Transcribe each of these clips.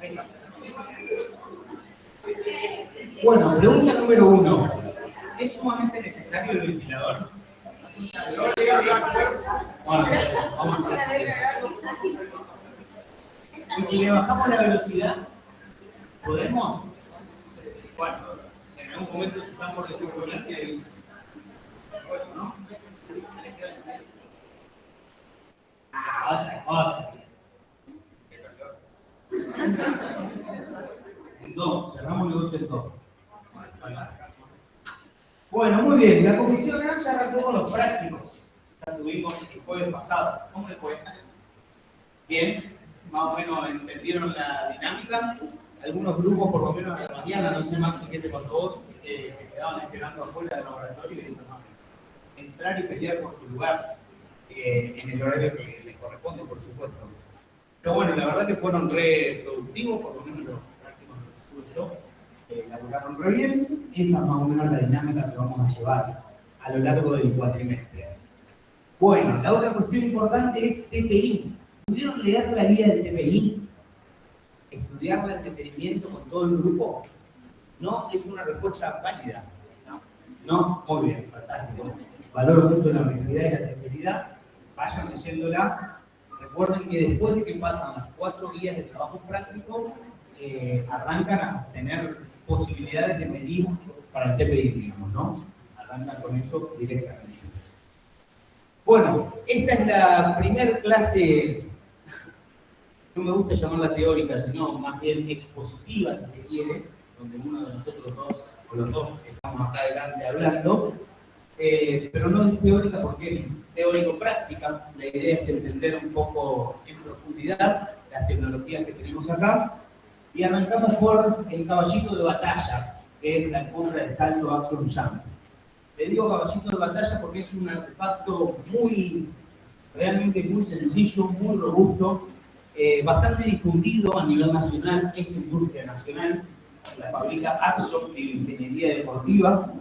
Ahí está. Bueno, pregunta número 1. ¿Es sumamente necesario el ventilador? Bueno, vamos a ver. Y si le bajamos la velocidad, ¿podemos? Bueno, en algún momento se está por descontrolarse y bueno, ¿no? Otra cosa. En 2, cerramos el negocio en 2. Bueno, muy bien. La comisión A ya arrancó con los prácticos. Ya tuvimos el jueves pasado. ¿Cómo le fue? Bien. Más o menos entendieron la dinámica. Algunos grupos, por lo menos a la mañana, no sé, Maxi, ¿qué te pasó a vos? Se quedaban esperando afuera del laboratorio y dijeron, no, entrar y pelear por su lugar en el horario que les corresponde, por supuesto. Pero bueno, la verdad que fueron re productivos, por lo menos los prácticos que tuve yo, laburaron re bien. Esa es más o menos la dinámica que vamos a llevar a lo largo del cuatrimestre. Bueno, la otra cuestión importante es TPI. ¿Pudieron leer la guía del TPI? ¿Estudiarla en detenimiento con todo el grupo? No, es una respuesta válida. No, muy bien, fantástico. Valoro mucho la honestidad y la sinceridad. Vayan leyéndola. Recuerden que después de que pasan las 4 guías de trabajo práctico, arrancan a tener posibilidades de medir para el TPI, digamos, ¿no? Arrancan con eso directamente. Bueno, esta es la primera clase, no me gusta llamarla teórica, sino más bien expositiva, si se quiere, donde uno de nosotros dos, o los dos, estamos acá adelante hablando, pero no es teórica porque es teórico-práctica. La idea es entender un poco en profundidad las tecnologías que tenemos acá. Y arrancamos por el caballito de batalla, que es la alfombra de salto Action Jump. Le digo caballito de batalla porque es un artefacto realmente muy sencillo, muy robusto, bastante difundido a nivel nacional, es industria nacional. La fabrica Axon Bioingeniería Deportiva.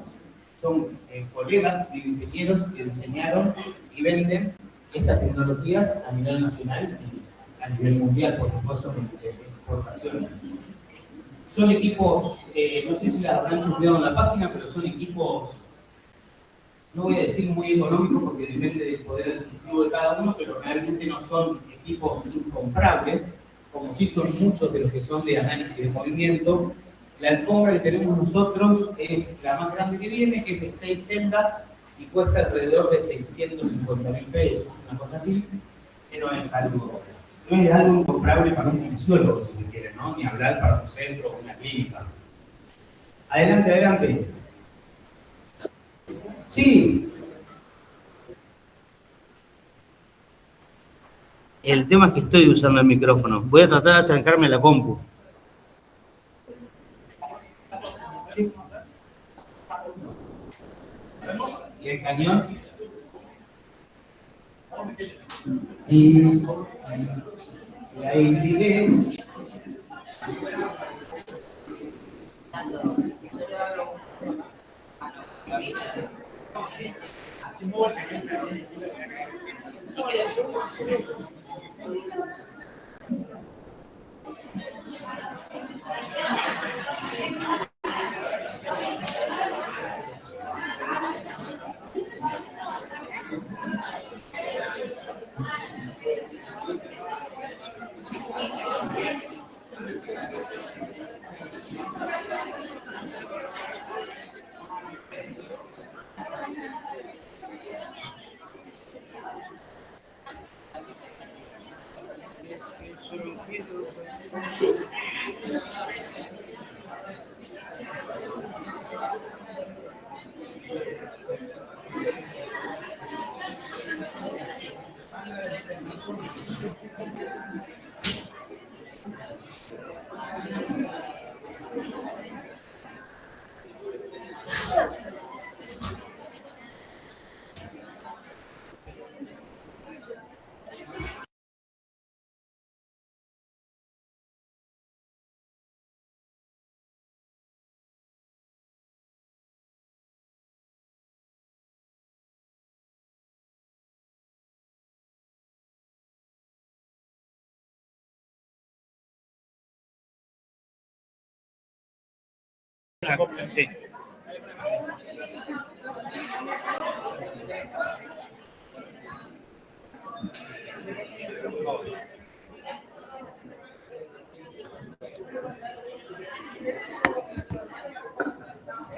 Son colegas bioingenieros que diseñaron y venden estas tecnologías a nivel nacional y a nivel mundial, por supuesto, de exportaciones. Son equipos, no sé si las habrán chusmeado en la página, pero son equipos, no voy a decir muy económicos porque depende del poder adquisitivo de cada uno, pero realmente no son equipos incomprables, como sí son muchos de los que son de análisis de movimiento. La alfombra que tenemos nosotros es la más grande que viene, que es de 6 celdas y cuesta alrededor de 650.000 pesos, una cosa así, que no es algo incomparable para un kinesiólogo, si se quiere, ¿no? Ni hablar para un centro o una clínica. Adelante, adelante. Sí. El tema es que estoy usando el micrófono. Voy a tratar de acercarme a la compu. Y el cañón. Y ahí diré. Es que yo quiero escuchando. Sí.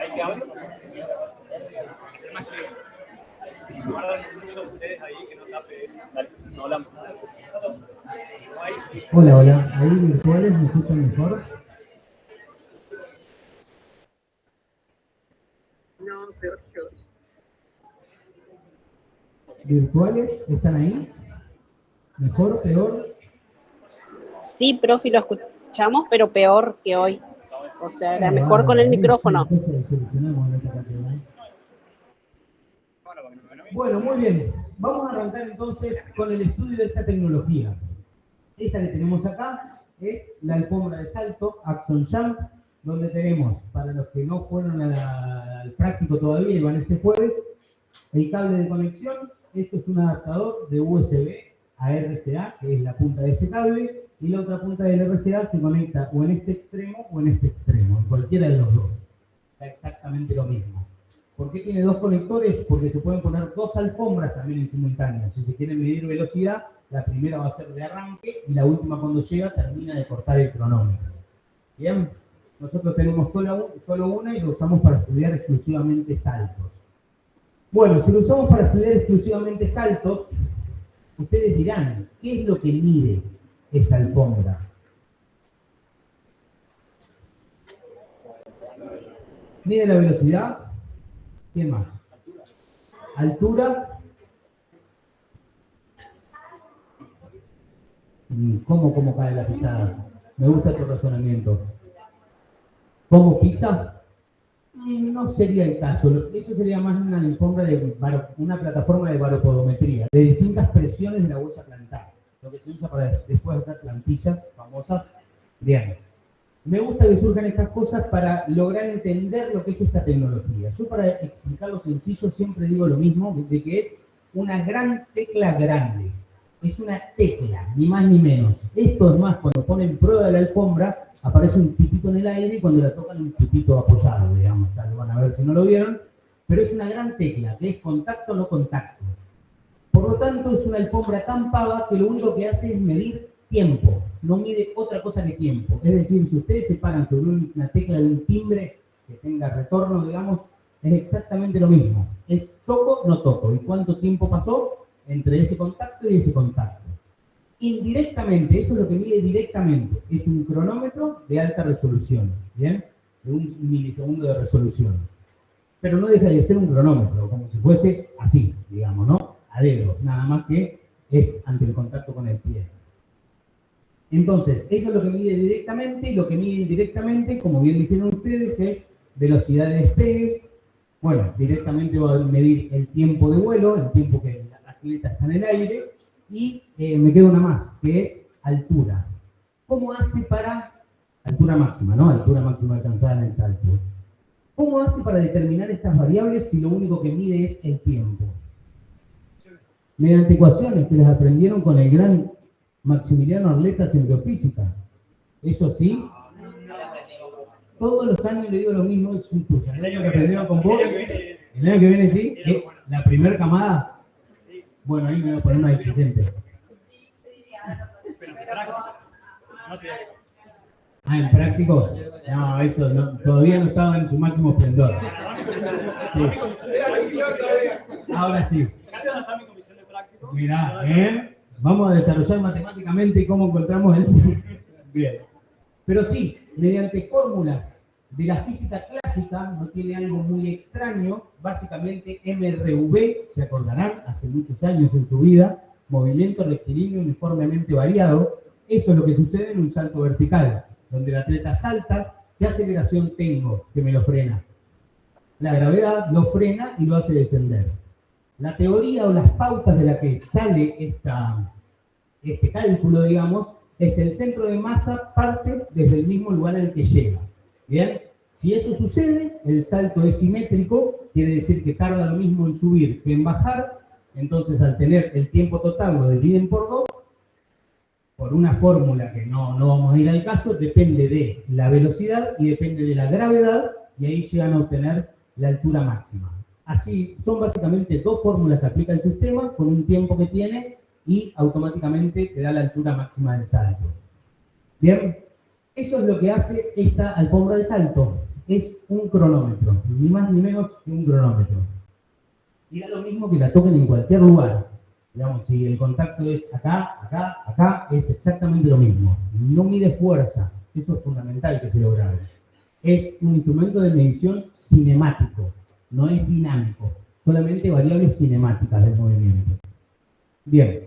¿Hay que hablar? Además que guardan mucho de ustedes ahí que no tape. Dale, no hablamos. Hola, hola. ¿Ahí virtuales me escuchan mejor? No, peor que hoy. ¿Virtuales están ahí? ¿Mejor, peor? Sí, profe, lo escuchamos, pero peor que hoy. O sea, era mejor con el Ahí micrófono. sí, después solucionamos esa cantidad. Bueno, muy bien. Vamos a arrancar entonces con el estudio de esta tecnología. Esta que tenemos acá es la alfombra de salto, Axon Jump, donde tenemos, para los que no fueron al práctico todavía y van este jueves, el cable de conexión. Esto es un adaptador de USB a RCA, que es la punta de este cable, y la otra punta del RCA se conecta o en este extremo o en este extremo, en cualquiera de los dos. Da exactamente lo mismo. ¿Por qué tiene dos conectores? Porque se pueden poner dos alfombras también en simultáneo. Si se quiere medir velocidad, la primera va a ser de arranque y la última cuando llega termina de cortar el cronómetro. Bien, nosotros tenemos solo una y lo usamos para estudiar exclusivamente saltos. Bueno, si lo usamos para estudiar exclusivamente saltos, ustedes dirán, ¿qué es lo que mide esta alfombra? ¿Mide la velocidad? ¿Qué más? ¿Altura? ¿Cómo cae la pisada? Me gusta tu razonamiento. ¿Cómo pisa? No sería el caso. Eso sería más una alfombra de una plataforma de baropodometría, de distintas presiones de la huella plantar. Lo que se usa para después hacer plantillas famosas. Bien. Me gusta que surjan estas cosas para lograr entender lo que es esta tecnología. Yo para explicarlo sencillo siempre digo lo mismo, de que es una gran tecla grande. Es una tecla, ni más ni menos. Esto es más, cuando ponen prueba de la alfombra, aparece un tipito en el aire y cuando la tocan un tipito apoyado, digamos. Ya lo van a ver si no lo vieron. Pero es una gran tecla, que es contacto o no contacto. Por lo tanto, es una alfombra tan pava que lo único que hace es medir tiempo. No mide otra cosa que tiempo. Es decir, si ustedes se paran sobre una tecla de un timbre que tenga retorno, digamos, es exactamente lo mismo. Es toco, no toco. ¿Y cuánto tiempo pasó entre ese contacto y ese contacto? Indirectamente, eso es lo que mide directamente. Es un cronómetro de alta resolución, ¿bien? De 1 milisegundo de resolución. Pero no deja de ser un cronómetro, como si fuese así, digamos, ¿no? A dedo, nada más que es ante el contacto con el pie. Entonces, eso es lo que mide directamente, y lo que mide indirectamente, como bien dijeron ustedes, es velocidad de despegue. Bueno, directamente va a medir el tiempo de vuelo, el tiempo que el atleta está en el aire, y me queda una más, que es altura. ¿Cómo hace para altura máxima, ¿no? Altura máxima alcanzada en el salto. ¿Cómo hace para determinar estas variables si lo único que mide es el tiempo? Mediante ecuaciones que las aprendieron con el gran Maximiliano Arletas en biofísica. Eso sí, todos los años le digo lo mismo, es un tuyo. El año que aprendieron con vos, el año que viene sí, la primera camada. Bueno, ahí me voy a poner una exigente. Ah, ¿en práctico? No, eso no, todavía no estaba en su máximo esplendor. Sí. Ahora sí. Mirá, vamos a desarrollar matemáticamente cómo encontramos el... Bien. Pero sí, mediante fórmulas de la física clásica, no tiene algo muy extraño, básicamente MRV, se acordarán, hace muchos años en su vida, movimiento rectilíneo uniformemente variado. Eso es lo que sucede en un salto vertical, donde el atleta salta. ¿Qué aceleración tengo que me lo frena? La gravedad lo frena y lo hace descender. La teoría o las pautas de la que sale este cálculo, digamos, es que el centro de masa parte desde el mismo lugar al que llega. Bien, si eso sucede, el salto es simétrico, quiere decir que tarda lo mismo en subir que en bajar. Entonces, al tener el tiempo total lo dividen por 2, por una fórmula que no vamos a ir al caso, depende de la velocidad y depende de la gravedad y ahí llegan a obtener la altura máxima. Así, son básicamente dos fórmulas que aplica el sistema con un tiempo que tiene y automáticamente te da la altura máxima del salto. Bien, eso es lo que hace esta alfombra de salto. Es un cronómetro, ni más ni menos que un cronómetro. Y da lo mismo que la toquen en cualquier lugar. Digamos, si el contacto es acá, acá, acá, es exactamente lo mismo. No mide fuerza, eso es fundamental que se lo grabe. Es un instrumento de medición cinemático, no es dinámico, solamente variables cinemáticas del movimiento. Bien,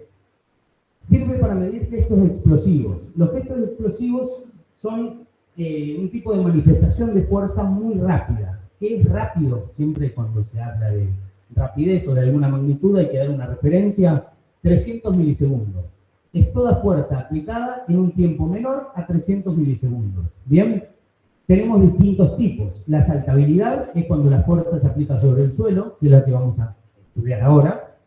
sirve para medir gestos explosivos. Los gestos explosivos son un tipo de manifestación de fuerza muy rápida. ¿Qué es rápido? Siempre cuando se habla de rapidez o de alguna magnitud hay que dar una referencia, 300 milisegundos. Es toda fuerza aplicada en un tiempo menor a 300 milisegundos. Bien, tenemos distintos tipos. La saltabilidad es cuando la fuerza se aplica sobre el suelo, que es la que vamos a estudiar ahora.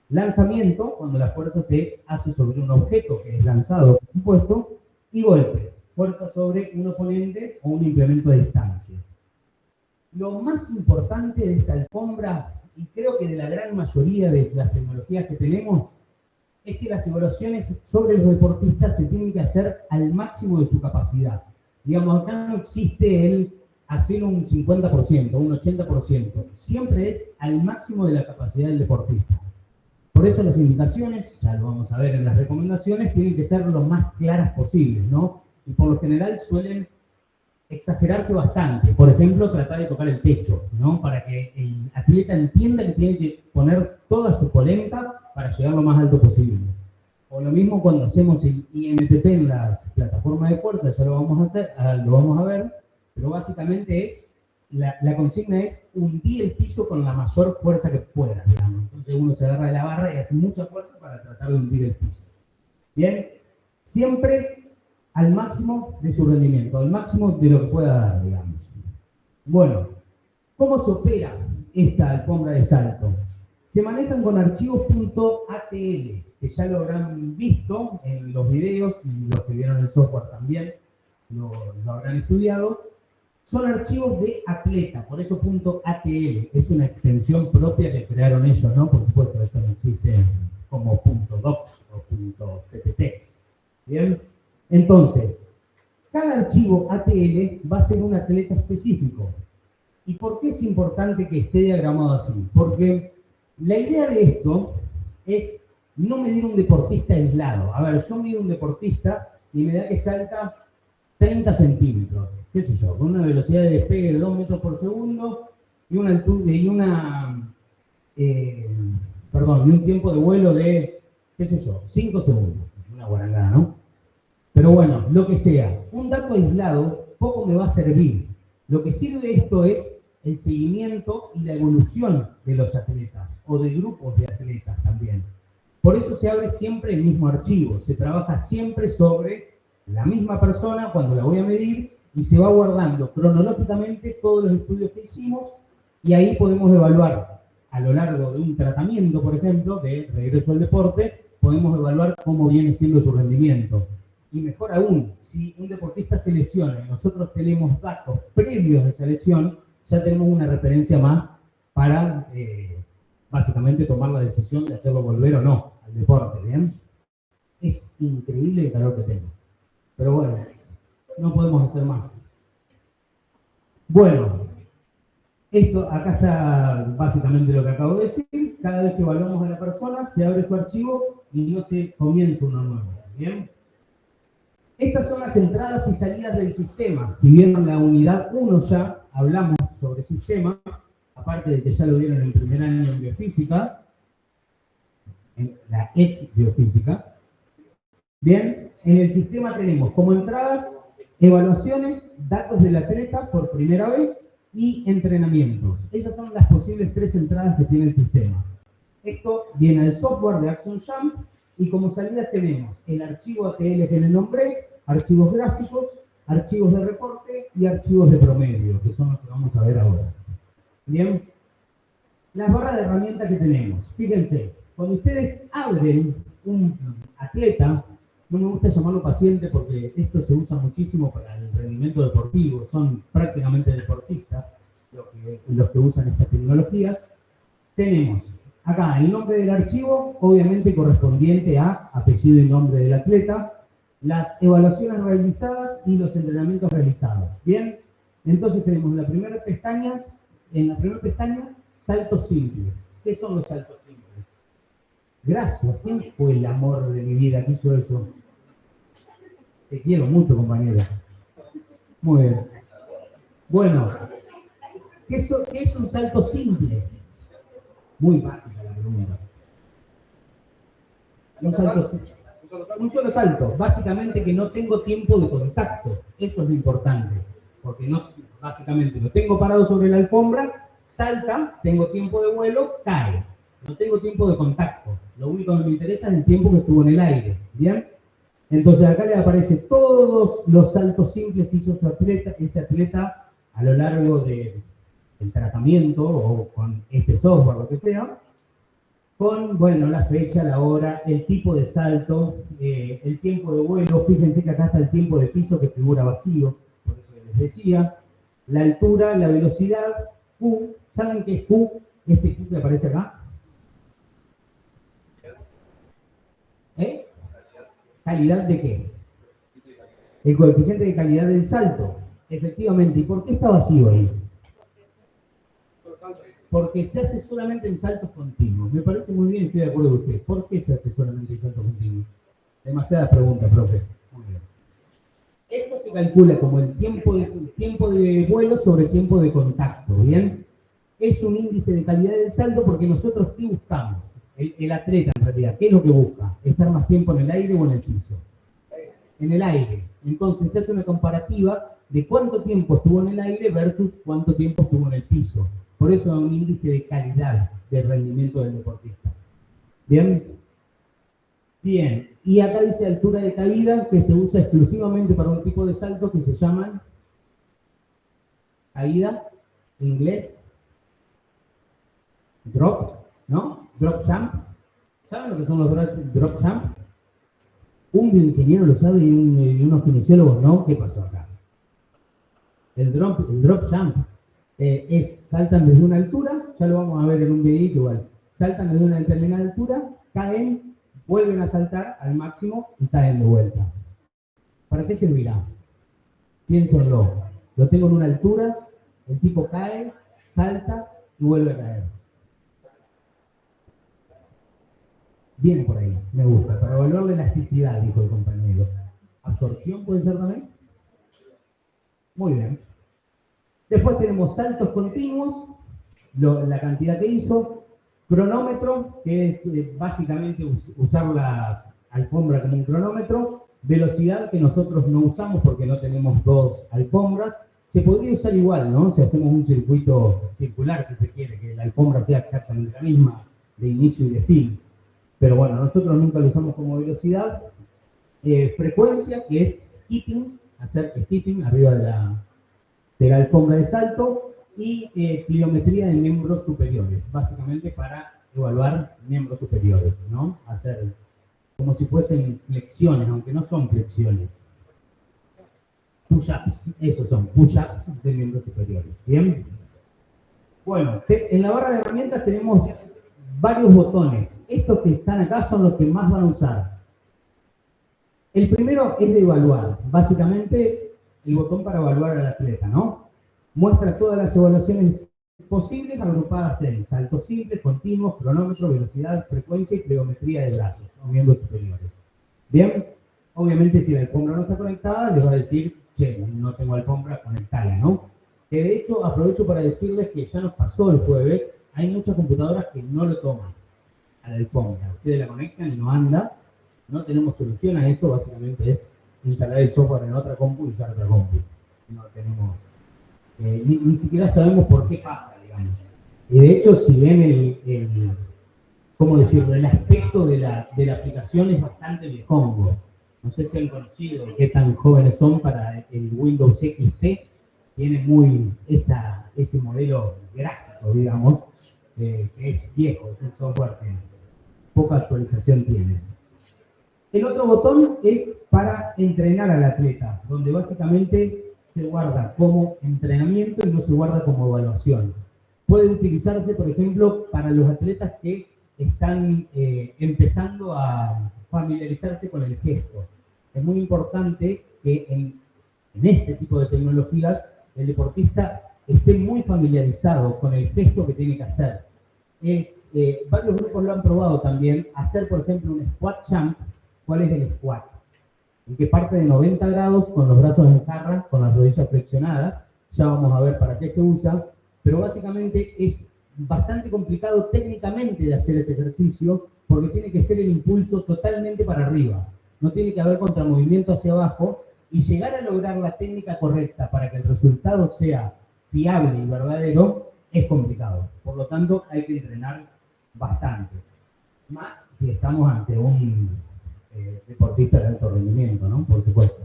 Lanzamiento, cuando la fuerza se hace sobre un objeto que es lanzado, por supuesto. Y golpes, fuerza sobre un oponente o un implemento de distancia. Lo más importante de esta alfombra, y creo que de la gran mayoría de las tecnologías que tenemos, es que las evaluaciones sobre los deportistas se tienen que hacer al máximo de su capacidad. Digamos, acá no existe el hacer un 50%, un 80%. Siempre es al máximo de la capacidad del deportista. Por eso las indicaciones, ya lo vamos a ver en las recomendaciones, tienen que ser lo más claras posibles, ¿no? Y por lo general suelen exagerarse bastante. Por ejemplo, tratar de tocar el techo, ¿no? Para que el atleta entienda que tiene que poner toda su polenta para llegar lo más alto posible. O lo mismo cuando hacemos el IMTP en las plataformas de fuerza, ya lo vamos a hacer, lo vamos a ver, pero básicamente es, la consigna es hundir el piso con la mayor fuerza que pueda, digamos. Entonces uno se agarra de la barra y hace mucha fuerza para tratar de hundir el piso. Bien, siempre al máximo de su rendimiento, al máximo de lo que pueda dar, digamos. Bueno, ¿cómo se opera esta alfombra de salto? Se manejan con archivos .atl, que ya lo habrán visto en los videos y los que vieron el software también lo habrán estudiado. Son archivos de atleta, por eso .atl, es una extensión propia que crearon ellos, ¿no? Por supuesto, esto no existe como .docs o .ttt. Bien, entonces, cada archivo ATL va a ser un atleta específico. ¿Y por qué es importante que esté diagramado así? Porque la idea de esto es no medir un deportista aislado. A ver, yo mido un deportista y me da que salta 30 centímetros, qué sé yo, con una velocidad de despegue de 2 metros por segundo y una altura y un tiempo de vuelo de, qué sé yo, 5 segundos. Una guarangada, ¿no? Pero bueno, lo que sea, un dato aislado poco me va a servir. Lo que sirve esto es el seguimiento y la evolución de los atletas o de grupos de atletas también. Por eso se abre siempre el mismo archivo, se trabaja siempre sobre la misma persona cuando la voy a medir y se va guardando cronológicamente todos los estudios que hicimos y ahí podemos evaluar a lo largo de un tratamiento, por ejemplo, de regreso al deporte, podemos evaluar cómo viene siendo su rendimiento. Y mejor aún, si un deportista se lesiona y nosotros tenemos datos previos de esa lesión, ya tenemos una referencia más para básicamente tomar la decisión de hacerlo volver o no al deporte, ¿bien? Es increíble el calor que tengo. Pero bueno, no podemos hacer más. Bueno, esto acá está básicamente lo que acabo de decir. Cada vez que evaluamos a la persona, se abre su archivo y no se comienza uno nuevo, ¿bien? Estas son las entradas y salidas del sistema. Si vieron la unidad 1 ya hablamos sobre sistemas, aparte de que ya lo vieron en primer año en biofísica, en la biofísica. Bien, en el sistema tenemos como entradas evaluaciones, datos del atleta por primera vez y entrenamientos. Esas son las posibles 3 entradas que tiene el sistema. Esto viene del software de Action Jump y como salidas tenemos el archivo ATL que les nombré, archivos gráficos, archivos de reporte y archivos de promedio, que son los que vamos a ver ahora. Bien, las barras de herramientas que tenemos. Fíjense, cuando ustedes abren un atleta, no me gusta llamarlo paciente porque esto se usa muchísimo para el rendimiento rendimiento deportivo, son prácticamente deportistas los que usan estas tecnologías. Tenemos acá el nombre del archivo, obviamente correspondiente a apellido y nombre del atleta, las evaluaciones realizadas y los entrenamientos realizados. Bien, entonces tenemos en la primera pestaña, saltos simples. ¿Qué son los saltos simples? Gracias, ¿quién fue el amor de mi vida que hizo eso? Te quiero mucho, compañera. Muy bien. Bueno, ¿qué es un salto simple? Muy básica la pregunta. Un solo salto. Básicamente que no tengo tiempo de contacto. Eso es lo importante. Porque básicamente lo tengo parado sobre la alfombra, salta, tengo tiempo de vuelo, cae. No tengo tiempo de contacto. Lo único que me interesa es el tiempo que estuvo en el aire. ¿Bien? Entonces acá le aparece todos los saltos simples que hizo ese atleta a lo largo del tratamiento o con este software, lo que sea, con, bueno, la fecha, la hora, el tipo de salto, el tiempo de vuelo. Fíjense que acá está el tiempo de piso que figura vacío, por eso les decía, la altura, la velocidad, Q. ¿Saben qué es Q? Este Q que aparece acá. ¿Calidad de qué? El coeficiente de calidad del salto. Efectivamente. ¿Y por qué está vacío ahí? Porque se hace solamente en saltos continuos. Me parece muy bien, estoy de acuerdo con usted. ¿Por qué se hace solamente en saltos continuos? Demasiadas preguntas, profe. Muy bien. Esto se calcula como el tiempo de vuelo sobre tiempo de contacto, ¿bien? Es un índice de calidad del salto porque nosotros, ¿qué buscamos? El atleta, en realidad, ¿qué es lo que busca? ¿Estar más tiempo en el aire o en el piso? En el aire. Entonces se hace una comparativa de cuánto tiempo estuvo en el aire versus cuánto tiempo estuvo en el piso. Por eso es un índice de calidad del rendimiento del deportista. ¿Bien? Bien. Y acá dice altura de caída, que se usa exclusivamente para un tipo de salto que se llaman caída, en inglés, drop, ¿no? Drop jump. ¿Saben lo que son los drop jump? Un bioingeniero lo sabe y unos kinesiólogos no. ¿Qué pasó acá? El drop jump saltan desde una altura, ya lo vamos a ver en un videito igual. Saltan desde una determinada altura, caen, vuelven a saltar al máximo y caen de vuelta. ¿Para qué servirá? Piénsenlo. Lo tengo en una altura, el tipo cae, salta y vuelve a caer. Viene por ahí, me gusta. Para evaluar la elasticidad, dijo el compañero. ¿Absorción puede ser también? Muy bien. Después tenemos saltos continuos, la cantidad que hizo. Cronómetro, que es básicamente usar la alfombra como un cronómetro. Velocidad, que nosotros no usamos porque no tenemos dos alfombras. Se podría usar igual, ¿no? Si hacemos un circuito circular, si se quiere, que la alfombra sea exactamente la misma de inicio y de fin. Pero bueno, nosotros nunca lo usamos como velocidad. Frecuencia, que es skipping, hacer skipping arriba de la alfombra de salto. Y pliometría de miembros superiores, básicamente para evaluar miembros superiores, ¿no? Hacer como si fuesen flexiones, aunque no son flexiones. Push-ups, esos son push-ups de miembros superiores. ¿Bien? Bueno, en la barra de herramientas tenemos varios botones. Estos que están acá son los que más van a usar. El primero es de evaluar, básicamente el botón para evaluar al atleta, ¿no? Muestra todas las evaluaciones posibles agrupadas en saltos simples, continuos, cronómetro, velocidad, frecuencia y pliometría de brazos o miembros superiores. Bien, obviamente si la alfombra no está conectada, les va a decir, che, no tengo alfombra, conectala, ¿no? Que de hecho aprovecho para decirles que ya nos pasó el jueves, hay muchas computadoras que no lo toman a la alfombra. Ustedes la conectan y no anda, no tenemos solución a eso, básicamente es instalar el software en otra compu y usar otra compu. No tenemos... ni siquiera sabemos por qué pasa, digamos. Y de hecho, si ven ¿cómo decirlo? El aspecto de la aplicación es bastante viejongo. No sé si han conocido qué tan jóvenes son para el Windows XP. Tiene muy ese modelo gráfico, digamos, que es viejo, es un software que poca actualización tiene. El otro botón es para entrenar al atleta, donde básicamente se guarda como entrenamiento y no se guarda como evaluación. Puede utilizarse, por ejemplo, para los atletas que están empezando a familiarizarse con el gesto. Es muy importante que en este tipo de tecnologías el deportista esté muy familiarizado con el gesto que tiene que hacer. Varios grupos lo han probado también, hacer, por ejemplo, un squat jump. ¿Cuál es el squat? En que parte de 90 grados con los brazos en jarra, con las rodillas flexionadas. Ya vamos a ver para qué se usa, pero básicamente es bastante complicado técnicamente de hacer ese ejercicio porque tiene que ser el impulso totalmente para arriba. No tiene que haber contramovimiento hacia abajo y llegar a lograr la técnica correcta para que el resultado sea fiable y verdadero es complicado. Por lo tanto, hay que entrenar bastante. Más si estamos ante un deportista de alto rendimiento, ¿no? Por supuesto.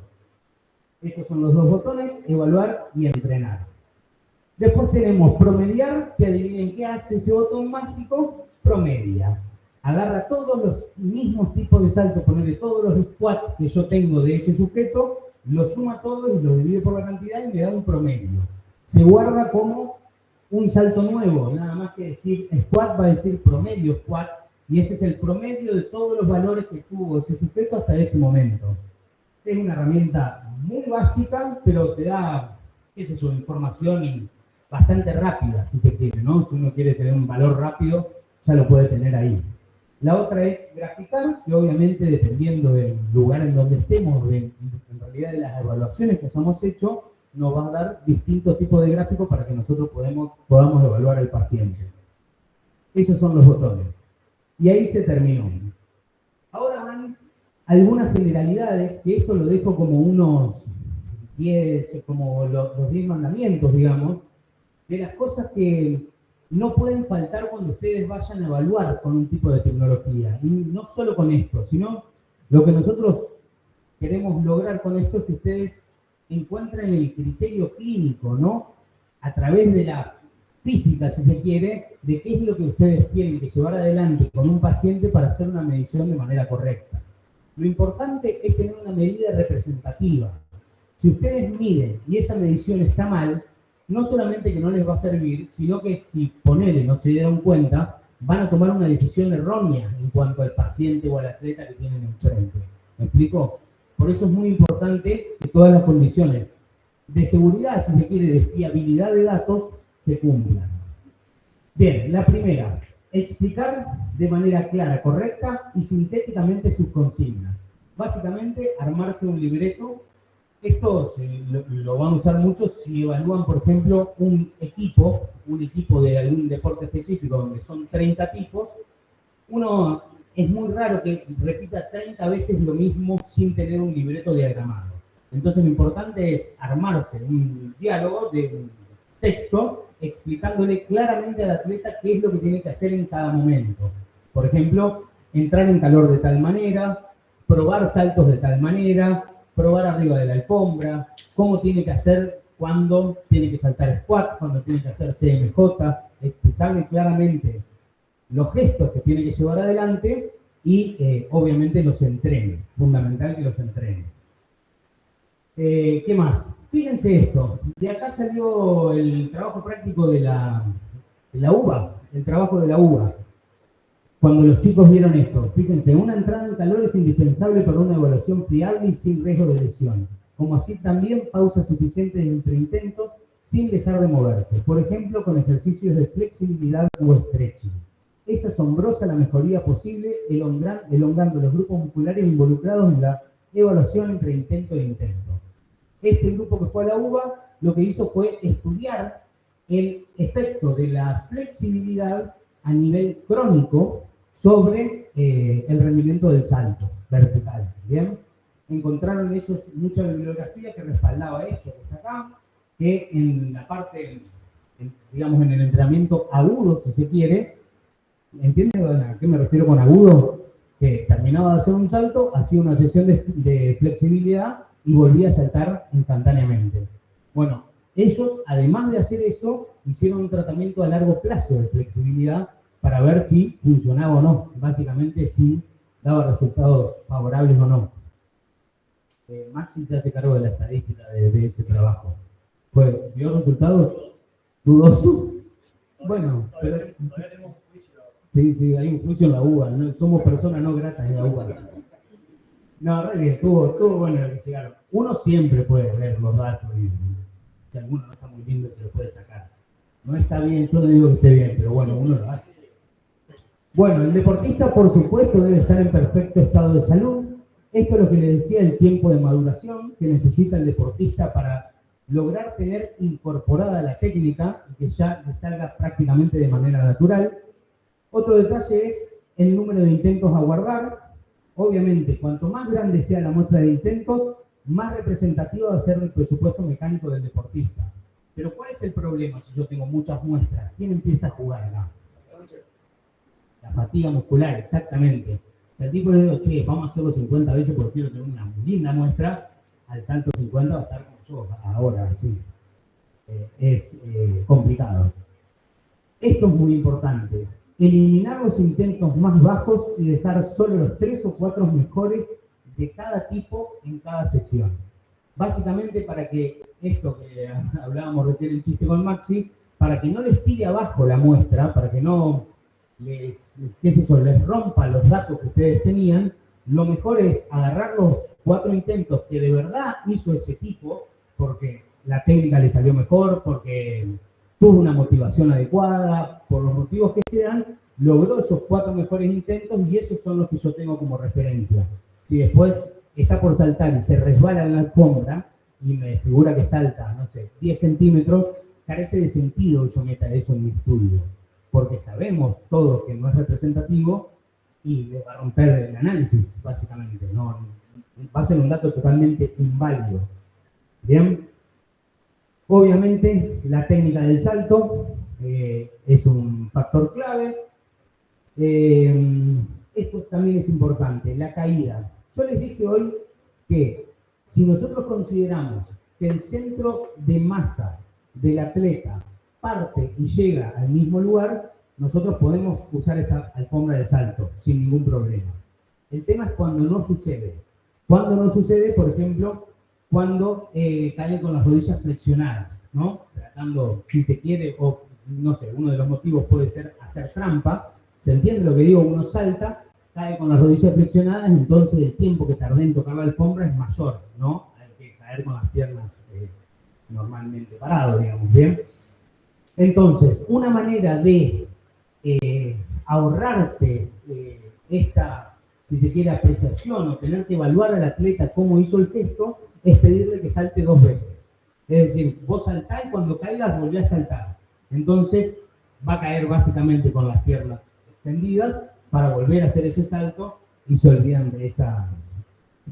Estos son los dos botones, evaluar y entrenar. Después tenemos promediar, que adivinen qué hace ese botón mágico, promedia. Agarra todos los mismos tipos de saltos, ponerle todos los squats que yo tengo de ese sujeto, los suma todos y los divide por la cantidad y me da un promedio. Se guarda como un salto nuevo, nada más que decir squat va a decir promedio squat, y ese es el promedio de todos los valores que tuvo ese sujeto hasta ese momento. Es una herramienta muy básica, pero te da, qué sé yo, información bastante rápida, si se quiere, ¿no? Si uno quiere tener un valor rápido, ya lo puede tener ahí. La otra es graficar, que obviamente dependiendo del lugar en donde estemos, en realidad de las evaluaciones que hemos hecho, nos va a dar distintos tipos de gráficos para que nosotros podamos evaluar al paciente. Esos son los botones. Y ahí se terminó. Ahora van algunas generalidades, que esto lo dejo como unos 10, como los 10 mandamientos, digamos, de las cosas que no pueden faltar cuando ustedes vayan a evaluar con un tipo de tecnología. Y no solo con esto, sino lo que nosotros queremos lograr con esto es que ustedes encuentren el criterio clínico, ¿no? A través de la física, si se quiere, de qué es lo que ustedes tienen que llevar adelante con un paciente para hacer una medición de manera correcta. Lo importante es tener una medida representativa. Si ustedes miden y esa medición está mal, no solamente que no les va a servir, sino que si ponele, no se dieron cuenta, van a tomar una decisión errónea en cuanto al paciente o al atleta que tienen enfrente. ¿Me explico? Por eso es muy importante que todas las condiciones de seguridad, si se quiere, de fiabilidad de datos, se cumplan. Bien, la primera, explicar de manera clara, correcta y sintéticamente sus consignas. Básicamente, armarse un libreto. Esto lo van a usar muchos si evalúan, por ejemplo, un equipo de algún deporte específico donde son 30 tipos. Uno es muy raro que repita 30 veces lo mismo sin tener un libreto diagramado. Entonces lo importante es armarse un diálogo de un texto explicándole claramente al atleta qué es lo que tiene que hacer en cada momento. Por ejemplo, entrar en calor de tal manera, probar saltos de tal manera, probar arriba de la alfombra, cómo tiene que hacer cuando tiene que saltar squat, cuando tiene que hacer CMJ, explicarle claramente los gestos que tiene que llevar adelante y obviamente los entrene, fundamental que los entrene. ¿Qué más? Fíjense esto, de acá salió el trabajo práctico de la UBA, el trabajo de la UBA. Cuando los chicos vieron esto, fíjense, una entrada en calor es indispensable para una evaluación fiable y sin riesgo de lesión, como así también pausas suficientes entre intentos sin dejar de moverse, por ejemplo con ejercicios de flexibilidad o stretching. Es asombrosa la mejoría posible elongando los grupos musculares involucrados en la evaluación entre intento e intento. Este grupo que fue a la UBA lo que hizo fue estudiar el efecto de la flexibilidad a nivel crónico sobre el rendimiento del salto vertical. ¿Bien? Encontraron ellos mucha bibliografía que respaldaba esto que está acá, que en la parte, digamos, en el entrenamiento agudo, si se quiere, ¿entienden a qué me refiero con agudo? Que terminaba de hacer un salto, hacía una sesión de flexibilidad y volvía a saltar instantáneamente. Bueno, ellos, además de hacer eso, hicieron un tratamiento a largo plazo de flexibilidad para ver si funcionaba o no, básicamente si daba resultados favorables o no. Maxi se hace cargo de la estadística de ese trabajo. ¿Dio resultados dudosos? Bueno, pero... Sí, hay un juicio en la UBA, ¿no? Somos personas no gratas en la UBA. No, re bien, estuvo bueno lo que llegaron. Uno siempre puede ver los datos y si alguno no está muy lindo se lo puede sacar. No está bien, yo no digo que esté bien, pero bueno, uno lo hace. Bueno, el deportista, por supuesto, debe estar en perfecto estado de salud. Esto es lo que les decía, el tiempo de maduración que necesita el deportista para lograr tener incorporada la técnica y que ya le salga prácticamente de manera natural. Otro detalle es el número de intentos a guardar. Obviamente, cuanto más grande sea la muestra de intentos, más representativa va a ser el presupuesto mecánico del deportista. Pero ¿cuál es el problema si yo tengo muchas muestras? ¿Quién empieza a jugar acá? La fatiga muscular, exactamente. Si al tipo le digo, che, vamos a hacerlo 50 veces porque quiero tener una linda muestra, al salto 50 va a estar como yo ahora, así. Es complicado. Esto es muy importante. Eliminar los intentos más bajos y dejar solo los 3 o 4 mejores de cada tipo en cada sesión. Básicamente para que esto que hablábamos recién en chiste con Maxi, para que no les tire abajo la muestra, para que no les rompa los datos que ustedes tenían, lo mejor es agarrar los 4 intentos que de verdad hizo ese tipo, porque la técnica le salió mejor, porque tuvo una motivación adecuada, por los motivos que sean, logró esos 4 mejores intentos y esos son los que yo tengo como referencia. Si después está por saltar y se resbala en la alfombra y me figura que salta, no sé, 10 centímetros, carece de sentido que yo meta eso en mi estudio, porque sabemos todos que no es representativo y le va a romper el análisis, básicamente, ¿no? Va a ser un dato totalmente inválido. Bien. Obviamente, la técnica del salto es un factor clave. Esto también es importante, la caída. Yo les dije hoy que si nosotros consideramos que el centro de masa del atleta parte y llega al mismo lugar, nosotros podemos usar esta alfombra de salto sin ningún problema. El tema es cuando no sucede. Cuando no sucede, por ejemplo, cuando cae con las rodillas flexionadas, ¿no? Tratando, si se quiere, o no sé, uno de los motivos puede ser hacer trampa. ¿Se entiende lo que digo? Uno salta, cae con las rodillas flexionadas, entonces el tiempo que tardé en tocar la alfombra es mayor, ¿no? Hay que caer con las piernas normalmente parado, digamos, ¿bien? Entonces, una manera de ahorrarse esta, si se quiere, apreciación o tener que evaluar al atleta cómo hizo el gesto, es pedirle que salte 2 veces. Es decir, vos saltás y cuando caigas volvés a saltar. Entonces, va a caer básicamente con las piernas extendidas para volver a hacer ese salto y se olvidan de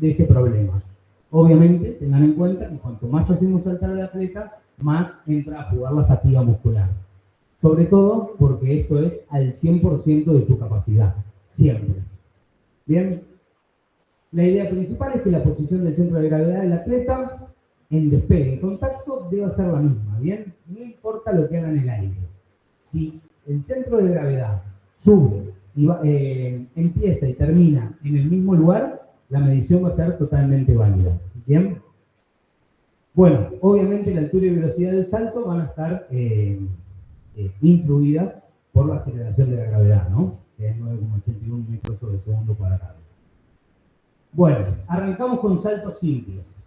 ese problema. Obviamente, tengan en cuenta que cuanto más hacemos saltar al atleta, más entra a jugar la fatiga muscular. Sobre todo porque esto es al 100% de su capacidad, siempre. Bien, la idea principal es que la posición del centro de gravedad del atleta en despegue y contacto debe ser la misma, ¿bien? No importa lo que haga en el aire. Si el centro de gravedad sube y empieza y termina en el mismo lugar, la medición va a ser totalmente válida, ¿bien? Bueno, obviamente la altura y velocidad del salto van a estar influidas por la aceleración de la gravedad, ¿no? Que es 9,81 metros sobre segundo cuadrado. Bueno, arrancamos con saltos simples.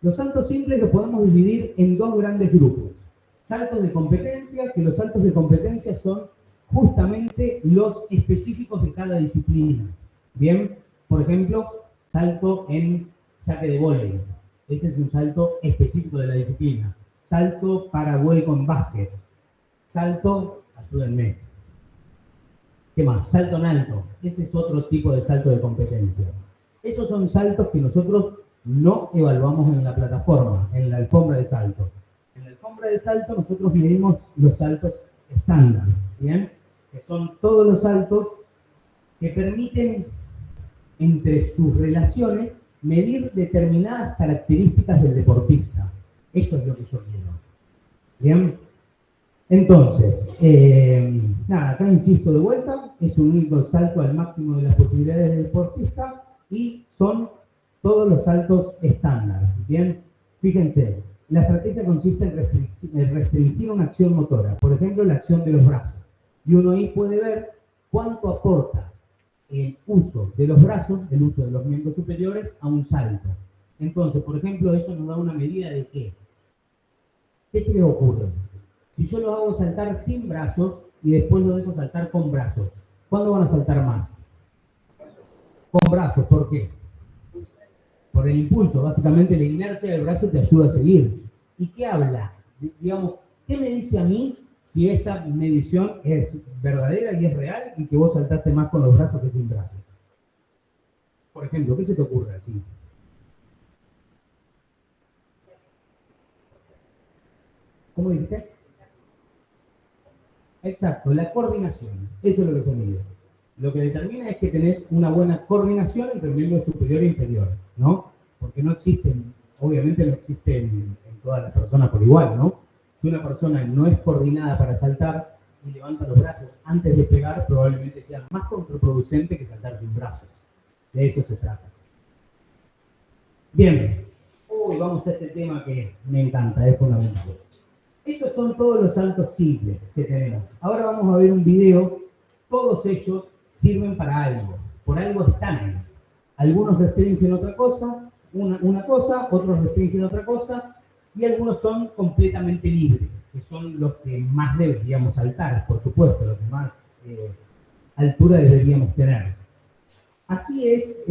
Los saltos simples los podemos dividir en 2 grandes grupos. Saltos de competencia, que los saltos de competencia son justamente los específicos de cada disciplina. Bien, por ejemplo, salto en saque de vóley. Ese es un salto específico de la disciplina. Salto para welcome basket. Salto, ayúdenme. ¿Qué más? Salto en alto. Ese es otro tipo de salto de competencia. Esos son saltos que nosotros no evaluamos en la plataforma, en la alfombra de salto. En la alfombra de salto nosotros medimos los saltos estándar, ¿bien? Que son todos los saltos que permiten, entre sus relaciones, medir determinadas características del deportista. Eso es lo que yo quiero. ¿Bien? Entonces, nada, acá insisto de vuelta, es un único salto al máximo de las posibilidades del deportista y son todos los saltos estándar. Bien, fíjense, la estrategia consiste en restringir una acción motora, por ejemplo, la acción de los brazos. Y uno ahí puede ver cuánto aporta el uso de los brazos, el uso de los miembros superiores a un salto. Entonces, por ejemplo, eso nos da una medida de qué. ¿Qué se les ocurre? Si yo los hago saltar sin brazos y después los dejo saltar con brazos, ¿cuándo van a saltar más? Con brazos, ¿por qué? Por el impulso, básicamente la inercia del brazo te ayuda a seguir. ¿Y qué habla? Digamos, ¿qué me dice a mí si esa medición es verdadera y es real y que vos saltaste más con los brazos que sin brazos? Por ejemplo, ¿qué se te ocurre así? ¿Cómo dijiste? Exacto, la coordinación. Eso es lo que se mide. Lo que determina es que tenés una buena coordinación entre el miembro superior e inferior, ¿no? Porque no existen, obviamente no existen en todas las personas por igual, ¿no? Si una persona no es coordinada para saltar y levanta los brazos antes de pegar, probablemente sea más contraproducente que saltar sin brazos. De eso se trata. Bien, hoy vamos a este tema que me encanta, es fundamental. Estos son todos los saltos simples que tenemos. Ahora vamos a ver un video. Todos ellos sirven para algo. Por algo están ahí. Algunos restringen otra cosa, una cosa, otros restringen otra cosa, y algunos son completamente libres, que son los que más deberíamos saltar, por supuesto, los que más altura deberíamos tener. Así es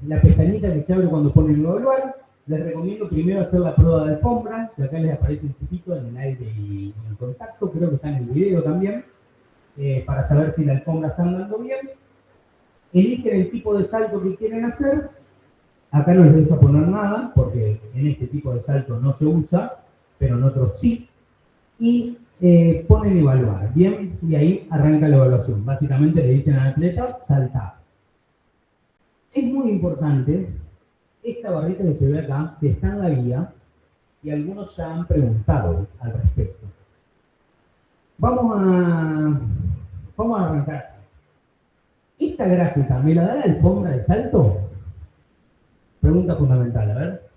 la pestañita que se abre cuando ponen evaluar. Les recomiendo primero hacer la prueba de alfombra, que acá les aparece un poquito en el aire y en el contacto, creo que está en el video también, para saber si la alfombra está andando bien. Eligen el tipo de salto que quieren hacer. Acá no les deja poner nada, porque en este tipo de salto no se usa, pero en otros sí. Y ponen evaluar, ¿bien? Y ahí arranca la evaluación. Básicamente le dicen al atleta, salta. Es muy importante esta barrita que se ve acá, que está en la guía, y algunos ya han preguntado al respecto. Vamos a arrancar. ¿Esta gráfica me la da la alfombra de salto? Pregunta fundamental, a ver.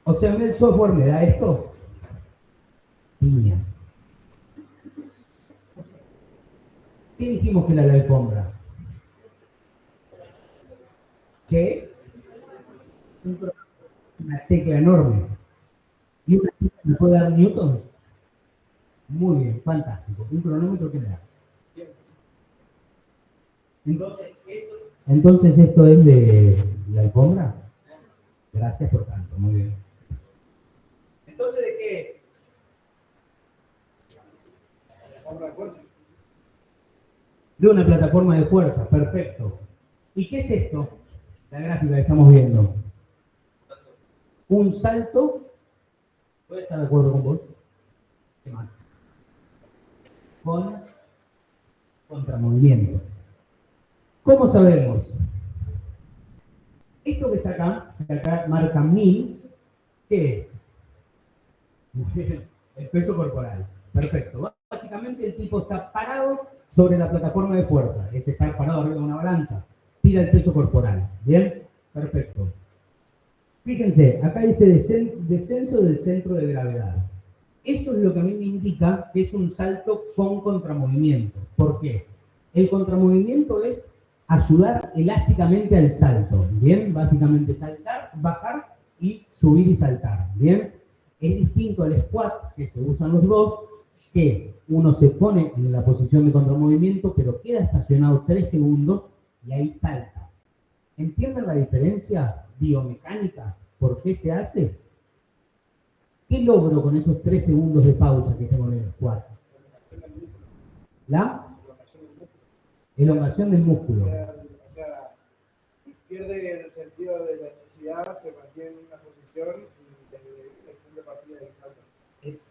O sea, ¿el software me da esto? Piña. ¿Qué dijimos que era la alfombra? ¿Qué es? Una tecla enorme. ¿Y una tecla me puede dar newtons? Muy bien, fantástico. Un cronómetro que me da. Entonces, ¿esto es de la alfombra? Gracias por tanto, muy bien. Entonces, ¿de qué es? Alfombra de fuerza. De una plataforma de fuerza, perfecto. ¿Y qué es esto? La gráfica que estamos viendo. Un salto. ¿Puede estar de acuerdo con vos? ¿Qué más? Con contramovimiento. ¿Cómo sabemos? Esto que acá marca 1000, ¿qué es? El peso corporal. Perfecto. Básicamente el tipo está parado sobre la plataforma de fuerza. Es estar parado arriba de una balanza. Tira el peso corporal. ¿Bien? Perfecto. Fíjense, acá dice descenso del centro de gravedad. Eso es lo que a mí me indica que es un salto con contramovimiento. ¿Por qué? El contramovimiento es ayudar elásticamente al salto. ¿Bien? Básicamente saltar, bajar y subir y saltar. ¿Bien? Es distinto al squat, que se usan los dos, que uno se pone en la posición de contramovimiento, pero queda estacionado 3 segundos y ahí salta. ¿Entienden la diferencia biomecánica? ¿Por qué se hace? ¿Qué logro con esos 3 segundos de pausa que tengo en el squat? La elongación del músculo. O sea, pierde el sentido de elasticidad, se mantiene en una posición y el punto de partida del salto.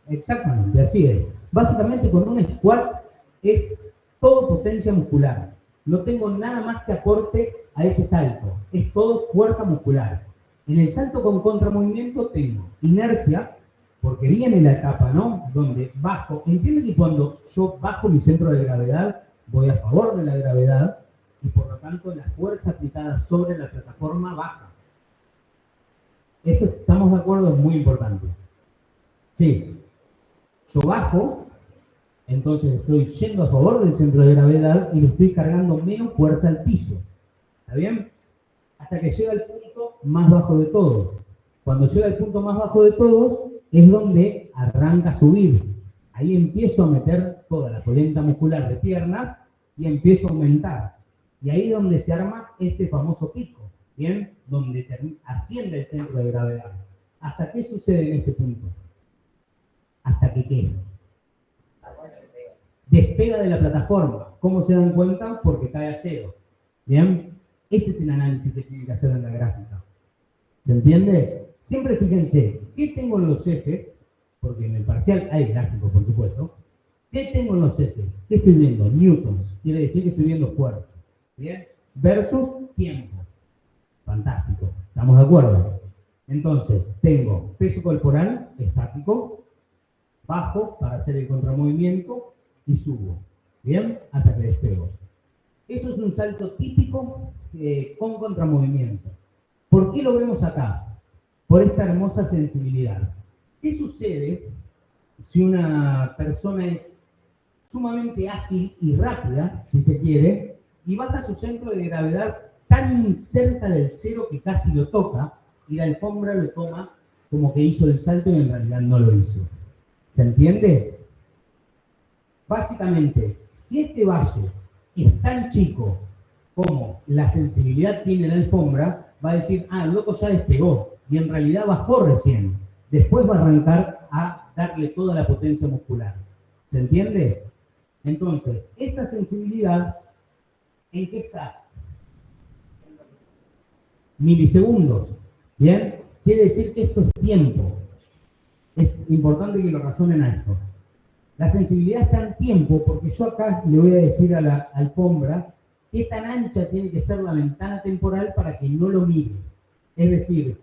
Exactamente, así es. Básicamente con un squat es todo potencia muscular. No tengo nada más que aporte a ese salto. Es todo fuerza muscular. En el salto con contramovimiento tengo inercia, porque viene la etapa, ¿no? Donde bajo. ¿Entienden que cuando yo bajo mi centro de gravedad, voy a favor de la gravedad y por lo tanto la fuerza aplicada sobre la plataforma baja. Esto, ¿estamos de acuerdo? Es muy importante. Sí, yo bajo, entonces estoy yendo a favor del centro de gravedad y le estoy cargando menos fuerza al piso. ¿Está bien? Hasta que llega al punto más bajo de todos. Cuando llega al punto más bajo de todos, es donde arranca a subir. Ahí empiezo a meter toda la polenta muscular de piernas y empiezo a aumentar. Y ahí es donde se arma este famoso pico, ¿bien? Donde asciende el centro de gravedad. ¿Hasta qué sucede en este punto? Hasta que ¿qué? Despega de la plataforma. ¿Cómo se dan cuenta? Porque cae a cero. ¿Bien? Ese es el análisis que tienen que hacer en la gráfica. ¿Se entiende? Siempre fíjense, ¿qué tengo en los ejes? Porque en el parcial hay gráficos, por supuesto. ¿Qué tengo en los ejes? ¿Qué estoy viendo? Newtons. Quiere decir que estoy viendo fuerza. ¿Bien? Versus tiempo. Fantástico. ¿Estamos de acuerdo? Entonces, tengo peso corporal estático, bajo para hacer el contramovimiento y subo. ¿Bien? Hasta que despego. Eso es un salto típico con contramovimiento. ¿Por qué lo vemos acá? Por esta hermosa sensibilidad. ¿Qué sucede si una persona es sumamente ágil y rápida, si se quiere, y baja su centro de gravedad tan cerca del cero que casi lo toca, y la alfombra lo toma como que hizo el salto y en realidad no lo hizo? ¿Se entiende? Básicamente, si este valle es tan chico como la sensibilidad tiene la alfombra, va a decir, ah, el loco ya despegó, y en realidad bajó recién. Después va a arrancar a darle toda la potencia muscular. ¿Se entiende? Entonces, esta sensibilidad, ¿en qué está? Milisegundos. ¿Bien? Quiere decir que esto es tiempo. Es importante que lo razonen a esto. La sensibilidad está en tiempo porque yo acá le voy a decir a la alfombra qué tan ancha tiene que ser la ventana temporal para que no lo mire. Es decir,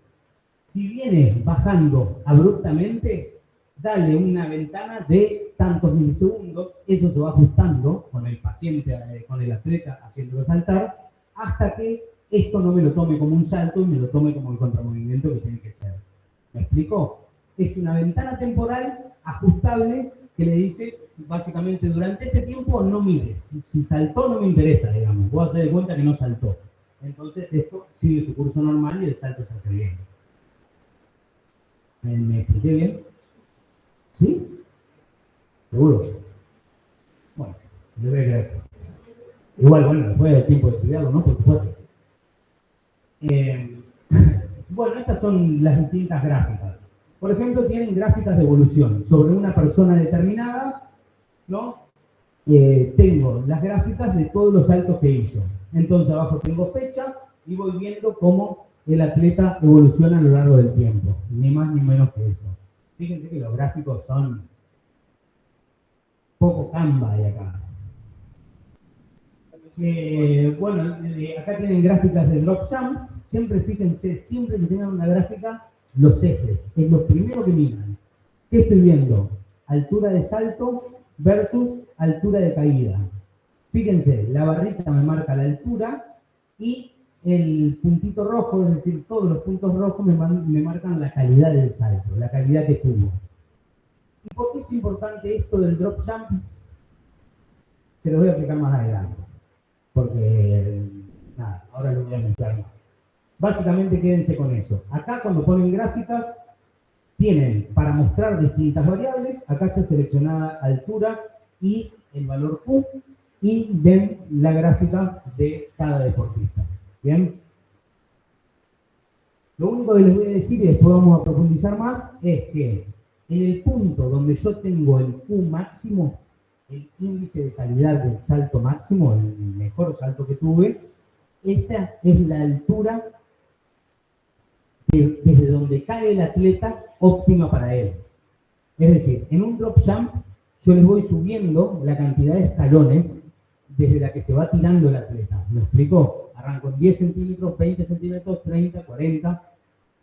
si viene bajando abruptamente, dale una ventana de tantos milisegundos, eso se va ajustando con el paciente, con el atleta haciéndolo saltar, hasta que esto no me lo tome como un salto y me lo tome como el contramovimiento que tiene que ser. ¿Me explico? Es una ventana temporal ajustable que le dice, básicamente, durante este tiempo no mires. Si saltó no me interesa, digamos. Vos hacés de cuenta que no saltó. Entonces esto sigue su curso normal y el salto se hace bien. ¿Me expliqué bien? ¿Sí? ¿Seguro? Bueno, le voy a creer. Igual, bueno, después del tiempo de estudiarlo, ¿no? Por supuesto. Bueno, estas son las distintas gráficas. Por ejemplo, tienen gráficas de evolución sobre una persona determinada, ¿no? Tengo las gráficas de todos los saltos que hizo. Entonces abajo tengo fecha y voy viendo cómo el atleta evoluciona a lo largo del tiempo. Ni más ni menos que eso. Fíjense que los gráficos son poco Canva de acá. Bueno, acá tienen gráficas de drop jump. Siempre fíjense, siempre que tengan una gráfica, los ejes, es lo primero que miran. ¿Qué estoy viendo? Altura de salto versus altura de caída. Fíjense, la barrita me marca la altura y el puntito rojo, es decir, todos los puntos rojos me marcan la calidad del salto, la calidad que tuvo. ¿Y por qué es importante esto del drop jump? Se lo voy a explicar más adelante, porque nada, ahora lo voy a mezclar más. Básicamente quédense con eso. Acá cuando ponen gráficas, tienen para mostrar distintas variables. Acá está seleccionada altura y el valor Q. Y ven la gráfica de cada deportista. ¿Bien? Lo único que les voy a decir, y después vamos a profundizar más, es que en el punto donde yo tengo el Q máximo, el índice de calidad del salto máximo, el mejor salto que tuve, esa es la altura desde donde cae el atleta óptima para él. Es decir, en un drop jump yo les voy subiendo la cantidad de escalones desde la que se va tirando el atleta. ¿Me explico? Arranco en 10 centímetros, 20 centímetros, 30, 40,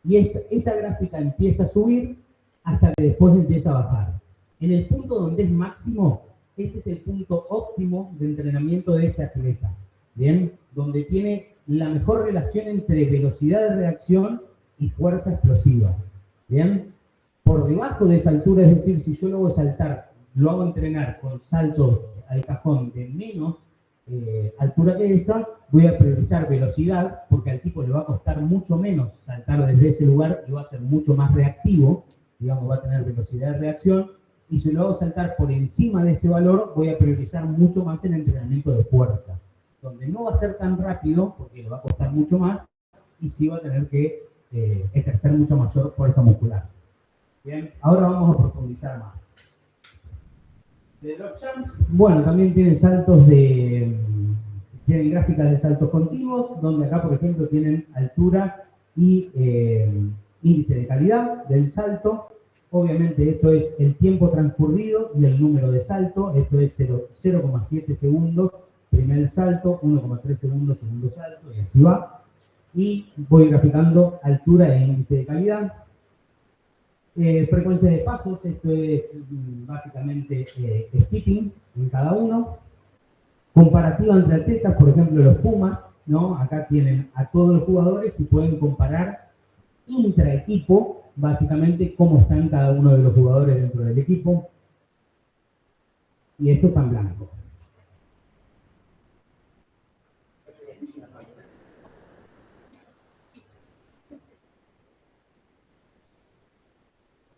y esa gráfica empieza a subir hasta que después empieza a bajar. En el punto donde es máximo, ese es el punto óptimo de entrenamiento de ese atleta, ¿bien? Donde tiene la mejor relación entre velocidad de reacción y fuerza explosiva, ¿bien? Por debajo de esa altura, es decir, si yo lo hago saltar, lo hago entrenar con saltos al cajón de menos altura que esa, voy a priorizar velocidad, porque al tipo le va a costar mucho menos saltar desde ese lugar y va a ser mucho más reactivo, digamos, va a tener velocidad de reacción, y si lo hago saltar por encima de ese valor, voy a priorizar mucho más el entrenamiento de fuerza, donde no va a ser tan rápido, porque le va a costar mucho más, y sí va a tener que ejercer mucha mayor fuerza muscular. Bien, ahora vamos a profundizar más. De drop jumps, bueno, también tienen saltos tienen gráficas de saltos continuos, donde acá, por ejemplo, tienen altura y índice de calidad del salto. Obviamente esto es el tiempo transcurrido y el número de salto. Esto es 0,7 segundos, primer salto, 1,3 segundos, segundo salto, y así va. Y voy graficando altura e índice de calidad. Frecuencia de pasos, esto es básicamente skipping en cada uno. Comparativa entre atletas, por ejemplo los Pumas, ¿no? Acá tienen a todos los jugadores y pueden comparar intraequipo, básicamente cómo están cada uno de los jugadores dentro del equipo. Y esto está en blanco.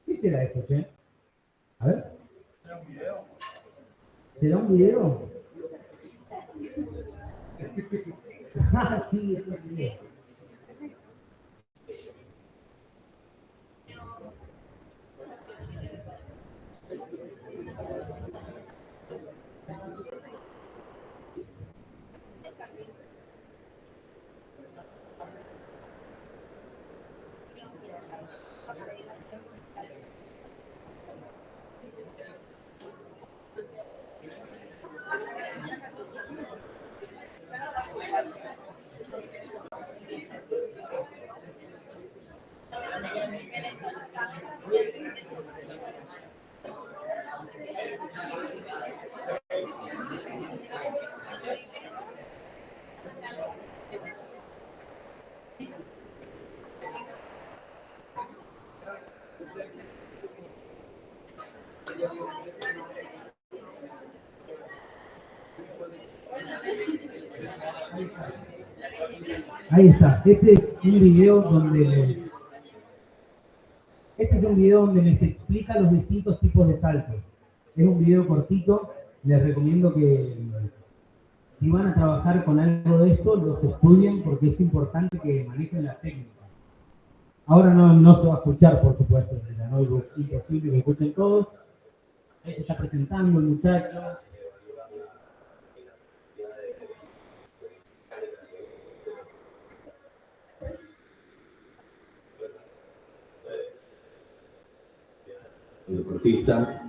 ¿Qué será esto, che? A ver. ¿Será un video? Ah, sí, es un video. Ahí está. Este es un video donde les explica los distintos tipos de saltos. Es un video cortito. Les recomiendo que si van a trabajar con algo de esto, los estudien porque es importante que manejen la técnica. Ahora no se va a escuchar, por supuesto, desde la notebook. Imposible que escuchen todos. Ahí se está presentando el muchacho. El deportista,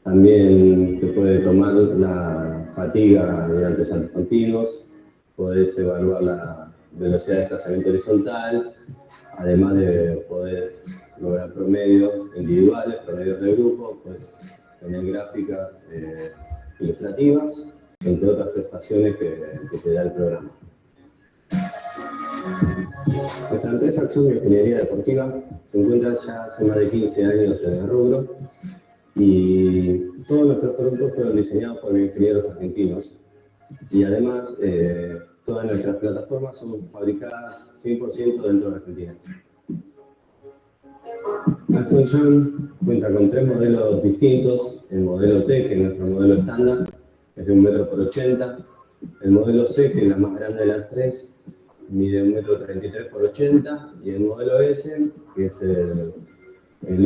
también se puede tomar la fatiga durante saltos continuos, podés evaluar la velocidad de desplazamiento horizontal, además de poder lograr promedios individuales, promedios de grupo, pues tener gráficas ilustrativas, entre otras prestaciones que te da el programa. Nuestra empresa Acción de Ingeniería Deportiva se encuentra ya hace más de 15 años en el rubro y todos nuestros productos fueron diseñados por ingenieros argentinos y además todas nuestras plataformas son fabricadas 100% dentro de Argentina. Action Jam cuenta con 3 modelos distintos: el modelo T, que es nuestro modelo estándar, es de 1,80 m, el modelo C, que es la más grande de las 3, mide 1,33 m por 80 m, y el modelo S, que es el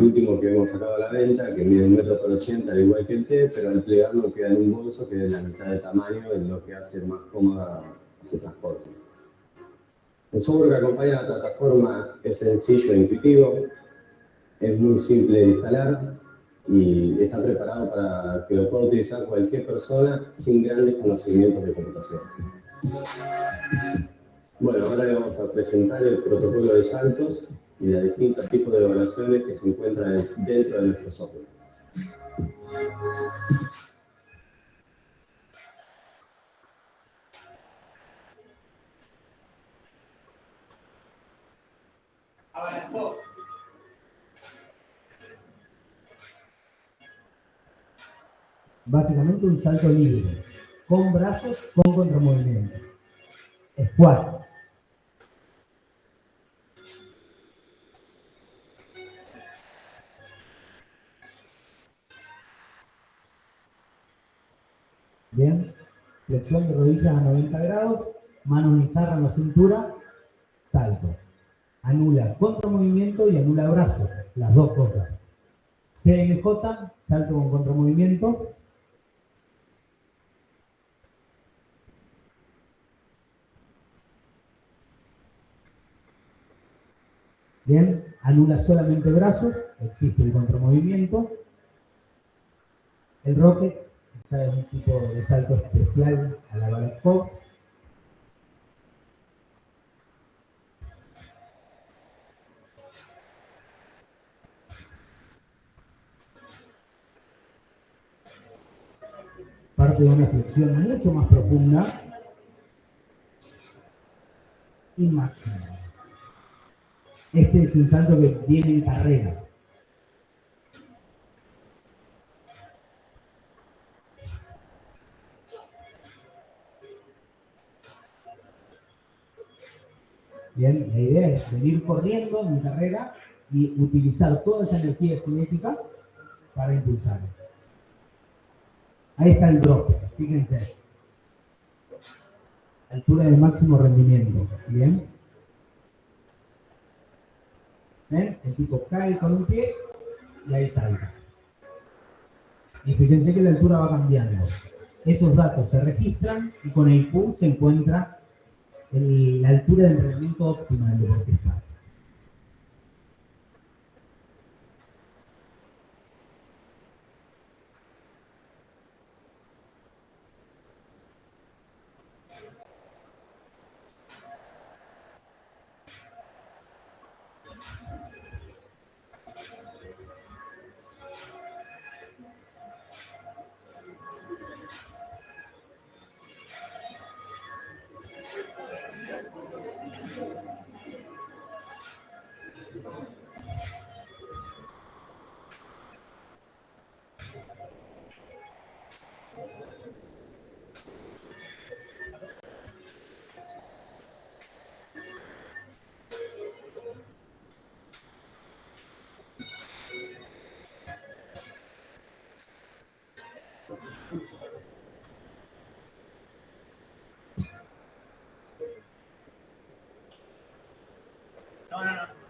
último que hemos sacado a la venta, que mide 1 m por 80 m, al igual que el T, pero al plegarlo queda en un bolso que es de la mitad de tamaño, en lo que hace más cómoda su transporte. El software que acompaña a la plataforma es sencillo e intuitivo, es muy simple de instalar y está preparado para que lo pueda utilizar cualquier persona sin grandes conocimientos de computación. Bueno, ahora le vamos a presentar el protocolo de saltos y los distintos tipos de evaluaciones que se encuentran dentro de nuestro software. Abalanzó. Básicamente un salto libre, con brazos, con contramovimiento. Squat. Bien, flexión de rodillas a 90 grados, manos en jarra en la cintura, salto. Anula contramovimiento y anula brazos, las dos cosas. CMJ, salto con contramovimiento. Bien, anula solamente brazos, existe el contramovimiento. El rocket, ya es un tipo de salto especial a la Balakov. Parte de una flexión mucho más profunda y máxima. Este es un salto que viene en carrera. Bien, la idea es venir corriendo en carrera y utilizar toda esa energía cinética para impulsar. Ahí está el drop, fíjense. Altura de máximo rendimiento. Bien. ¿Ven? El tipo cae con un pie y ahí salta. Y fíjense que la altura va cambiando. Esos datos se registran y con el PUL se encuentra la altura de entrenamiento óptima del deportista. No.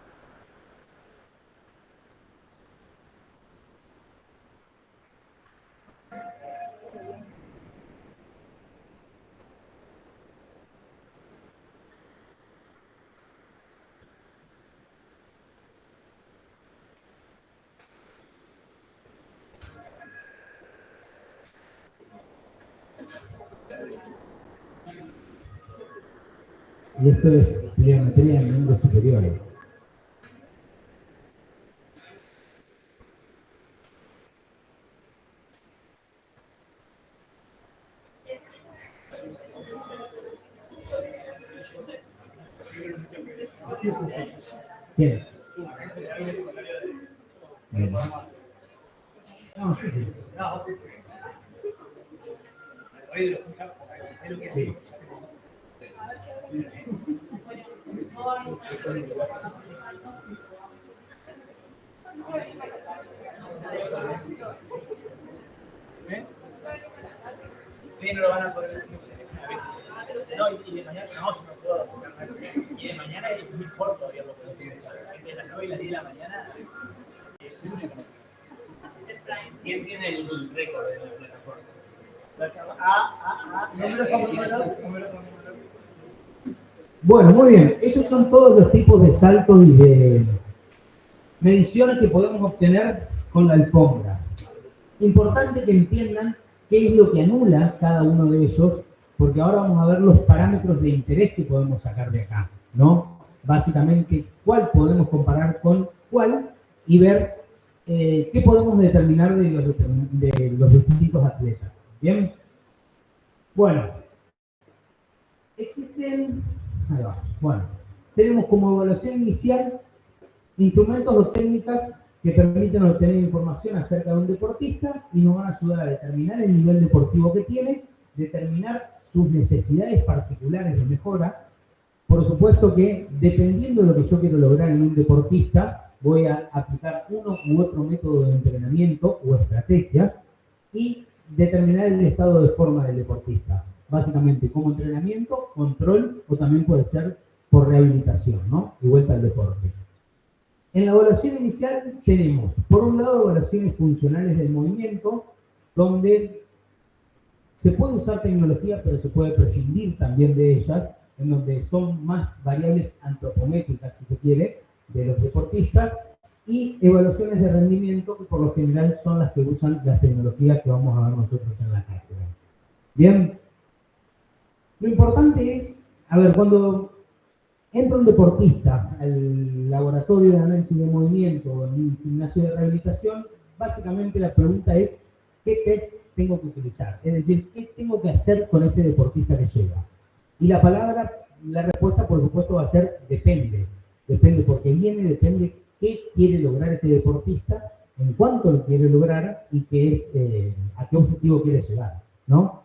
Y esto es pliometría en miembros superiores. ¿Quién? Bien. No, sí. Sí. Sí, no lo van a poder decir. No, y de mañana, no, yo no puedo. Y de mañana es muy corto todavía lo que lo tiene. Entre las 9 y las 10 de la mañana es mucho. ¿Quién tiene el récord de la plataforma? Bueno, muy bien. Esos son todos los tipos de saltos y de mediciones que podemos obtener con la alfombra. Importante que entiendan qué es lo que anula cada uno de ellos, porque ahora vamos a ver los parámetros de interés que podemos sacar de acá, ¿no? Básicamente, cuál podemos comparar con cuál y ver qué podemos determinar de los distintos atletas. ¿Bien? Bueno, existen... Ahí va. Bueno, tenemos como evaluación inicial Instrumentos o técnicas que permiten obtener información acerca de un deportista y nos van a ayudar a determinar el nivel deportivo que tiene, determinar sus necesidades particulares de mejora. Por supuesto que, dependiendo de lo que yo quiero lograr en un deportista, voy a aplicar uno u otro método de entrenamiento o estrategias y determinar el estado de forma del deportista. Básicamente como entrenamiento, control o también puede ser por rehabilitación, ¿no? Y vuelta al deporte. En la evaluación inicial tenemos, por un lado, evaluaciones funcionales del movimiento, donde se puede usar tecnología, pero se puede prescindir también de ellas, en donde son más variables antropométricas, si se quiere, de los deportistas, y evaluaciones de rendimiento, que por lo general son las que usan las tecnologías que vamos a ver nosotros en la cátedra. Bien, lo importante es, a ver, cuando entra un deportista al laboratorio de análisis de movimiento o en un gimnasio de rehabilitación, básicamente la pregunta es, ¿qué test tengo que utilizar? Es decir, ¿qué tengo que hacer con este deportista que llega? Y la respuesta, por supuesto, va a ser depende. Depende porque viene, depende qué quiere lograr ese deportista, en cuánto lo quiere lograr y a qué objetivo quiere llegar, ¿no?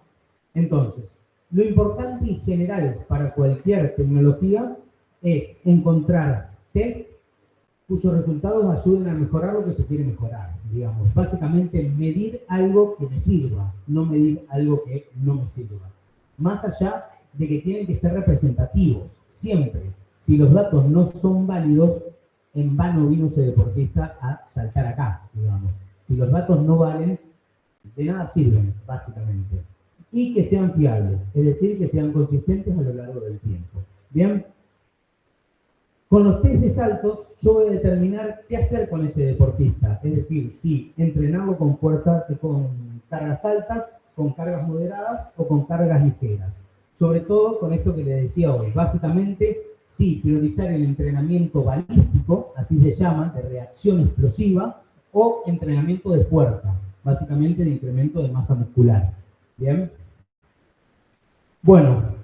Entonces, lo importante y general para cualquier tecnología es encontrar test cuyos resultados ayuden a mejorar lo que se quiere mejorar, digamos. Básicamente, medir algo que me sirva, no medir algo que no me sirva. Más allá de que tienen que ser representativos, siempre. Si los datos no son válidos, en vano vino ese deportista a saltar acá, digamos. Si los datos no valen, de nada sirven, básicamente. Y que sean fiables, es decir, que sean consistentes a lo largo del tiempo. Bien, con los test de saltos, yo voy a determinar qué hacer con ese deportista. Es decir, si entrenarlo con fuerza, con cargas altas, con cargas moderadas o con cargas ligeras. Sobre todo con esto que les decía hoy. Básicamente, sí, priorizar el entrenamiento balístico, así se llama, de reacción explosiva, o entrenamiento de fuerza, básicamente de incremento de masa muscular. Bien. Bueno,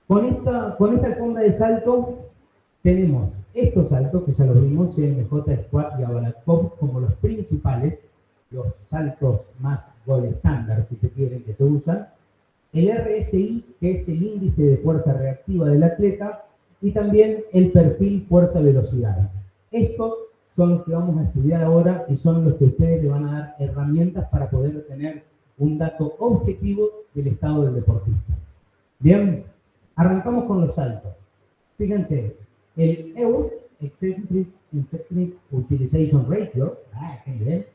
con esta alfombra de salto tenemos estos saltos, que ya los vimos, CMJ, Squat y Abalakov como los principales, los saltos más gold estándar, si se quieren, que se usan. El RSI, que es el índice de fuerza reactiva del atleta, y también el perfil fuerza-velocidad. Estos son los que vamos a estudiar ahora y son los que ustedes le van a dar herramientas para poder tener un dato objetivo del estado del deportista. Bien, arrancamos con los saltos. Fíjense, el EUR, Eccentric Utilization Ratio, qué nivel,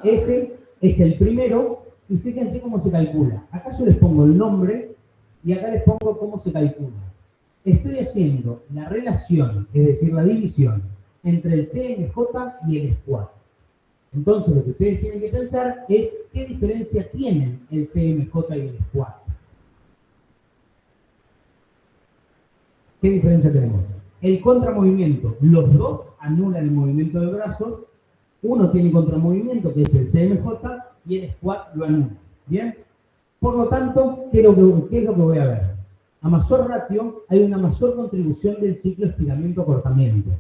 ese es el primero, y fíjense cómo se calcula. Acá yo les pongo el nombre y acá les pongo cómo se calcula. Estoy haciendo la relación, es decir, la división entre el CMJ y el squat. Entonces, lo que ustedes tienen que pensar es qué diferencia tienen el CMJ y el squat. ¿Qué diferencia tenemos? El contramovimiento. Los dos anulan el movimiento de brazos. Uno tiene contramovimiento, que es el CMJ, y el squat lo anula. ¿Bien? Por lo tanto, ¿qué es lo que voy a ver? A mayor ratio, hay una mayor contribución del ciclo estiramiento-acortamiento.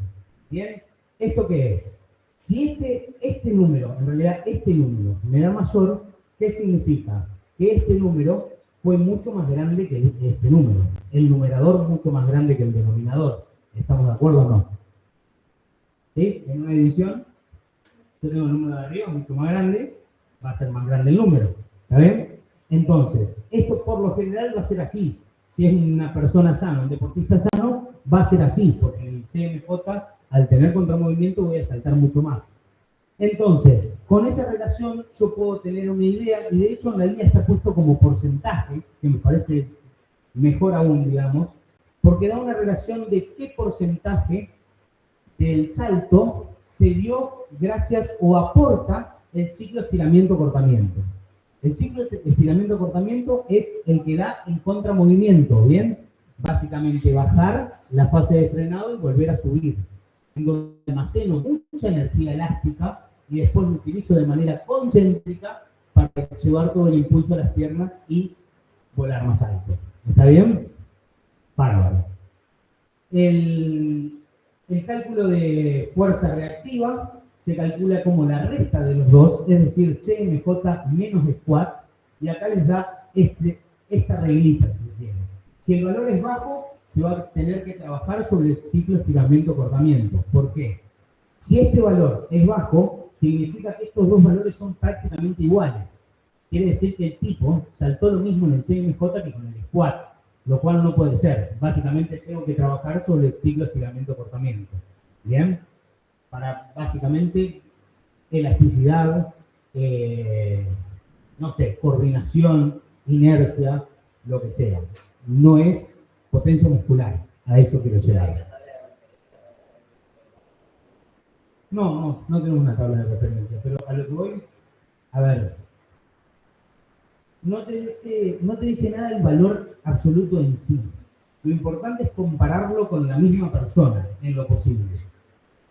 ¿Bien? ¿Esto qué es? Si este número, en realidad este número, me da mayor, ¿qué significa? Que este número fue mucho más grande que este número. El numerador mucho más grande que el denominador. ¿Estamos de acuerdo o no? ¿Sí? En una división, yo tengo el número de arriba mucho más grande, va a ser más grande el número. ¿Está bien? Entonces, esto por lo general va a ser así. Si es una persona sana, un deportista sano, va a ser así, porque el CMJ, al tener contramovimiento, voy a saltar mucho más. Entonces, con esa relación yo puedo tener una idea, y de hecho en la guía está puesto como porcentaje, que me parece mejor aún, digamos, porque da una relación de qué porcentaje del salto se dio gracias o aporta el ciclo estiramiento-cortamiento. El ciclo de estiramiento-cortamiento es el que da el contramovimiento, ¿bien? Básicamente bajar la fase de frenado y volver a subir. En donde almaceno mucha energía elástica y después lo utilizo de manera concéntrica para llevar todo el impulso a las piernas y volar más alto. ¿Está bien? Bárbaro. El cálculo de fuerza reactiva se calcula como la resta de los dos, es decir, CMJ menos squat, y acá les da esta reglita, si se quiere. Si el valor es bajo, se va a tener que trabajar sobre el ciclo estiramiento-cortamiento. ¿Por qué? Si este valor es bajo, significa que estos dos valores son prácticamente iguales. Quiere decir que el tipo saltó lo mismo en el CMJ que con el squat, lo cual no puede ser. Básicamente tengo que trabajar sobre el ciclo estiramiento-cortamiento. ¿Bien? Para básicamente elasticidad, no sé, coordinación, inercia, lo que sea. No es potencia muscular. A eso quiero llegar. No tenemos una tabla de referencia, pero a lo que voy, a ver, no te dice nada el valor absoluto en sí. Lo importante es compararlo con la misma persona en lo posible.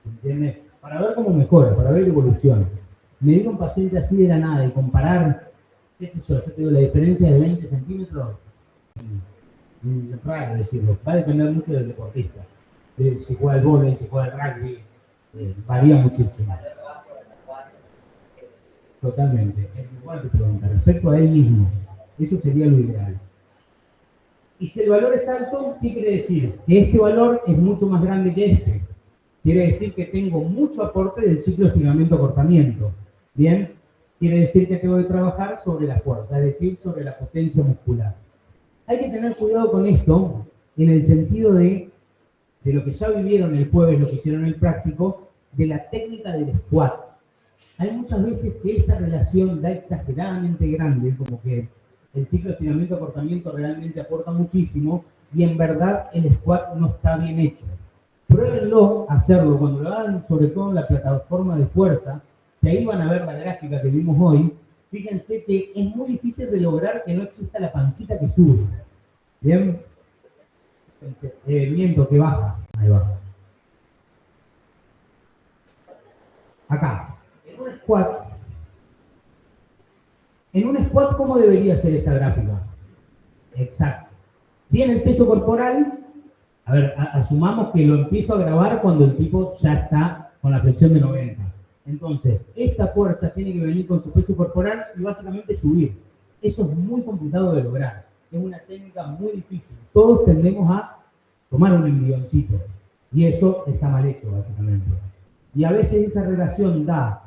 ¿Entiendes? Para ver cómo mejora, para ver evolución. Medir un paciente así de la nada y comparar, qué sé yo te digo, la diferencia de 20 centímetros, es raro decirlo, va a depender mucho del deportista. De si juega al vóley, si juega al rugby, varía muchísimo. Totalmente. Igual te pregunta, respecto a él mismo, eso sería lo ideal. Y si el valor es alto, ¿qué quiere decir? Que este valor es mucho más grande que este. Quiere decir que tengo mucho aporte del ciclo estiramiento-cortamiento. ¿Bien? Quiere decir que tengo que trabajar sobre la fuerza, es decir, sobre la potencia muscular. Hay que tener cuidado con esto, en el sentido de lo que ya vivieron el jueves, lo que hicieron el práctico, de la técnica del squat. Hay muchas veces que esta relación da exageradamente grande, como que el ciclo de estiramiento-cortamiento realmente aporta muchísimo, y en verdad el squat no está bien hecho. Pruébenlo hacerlo cuando lo hagan, sobre todo en la plataforma de fuerza, que ahí van a ver la gráfica que vimos hoy. Fíjense que es muy difícil de lograr que no exista la pancita que sube. ¿Bien? Miento, que baja. Ahí va. Acá. En un squat, ¿cómo debería ser esta gráfica? Exacto. Viene el peso corporal. A ver, asumamos que lo empiezo a grabar cuando el tipo ya está con la flexión de 90. Entonces, esta fuerza tiene que venir con su peso corporal y básicamente subir. Eso es muy complicado de lograr. Es una técnica muy difícil. Todos tendemos a tomar un envioncito. Y eso está mal hecho, básicamente. Y a veces esa relación da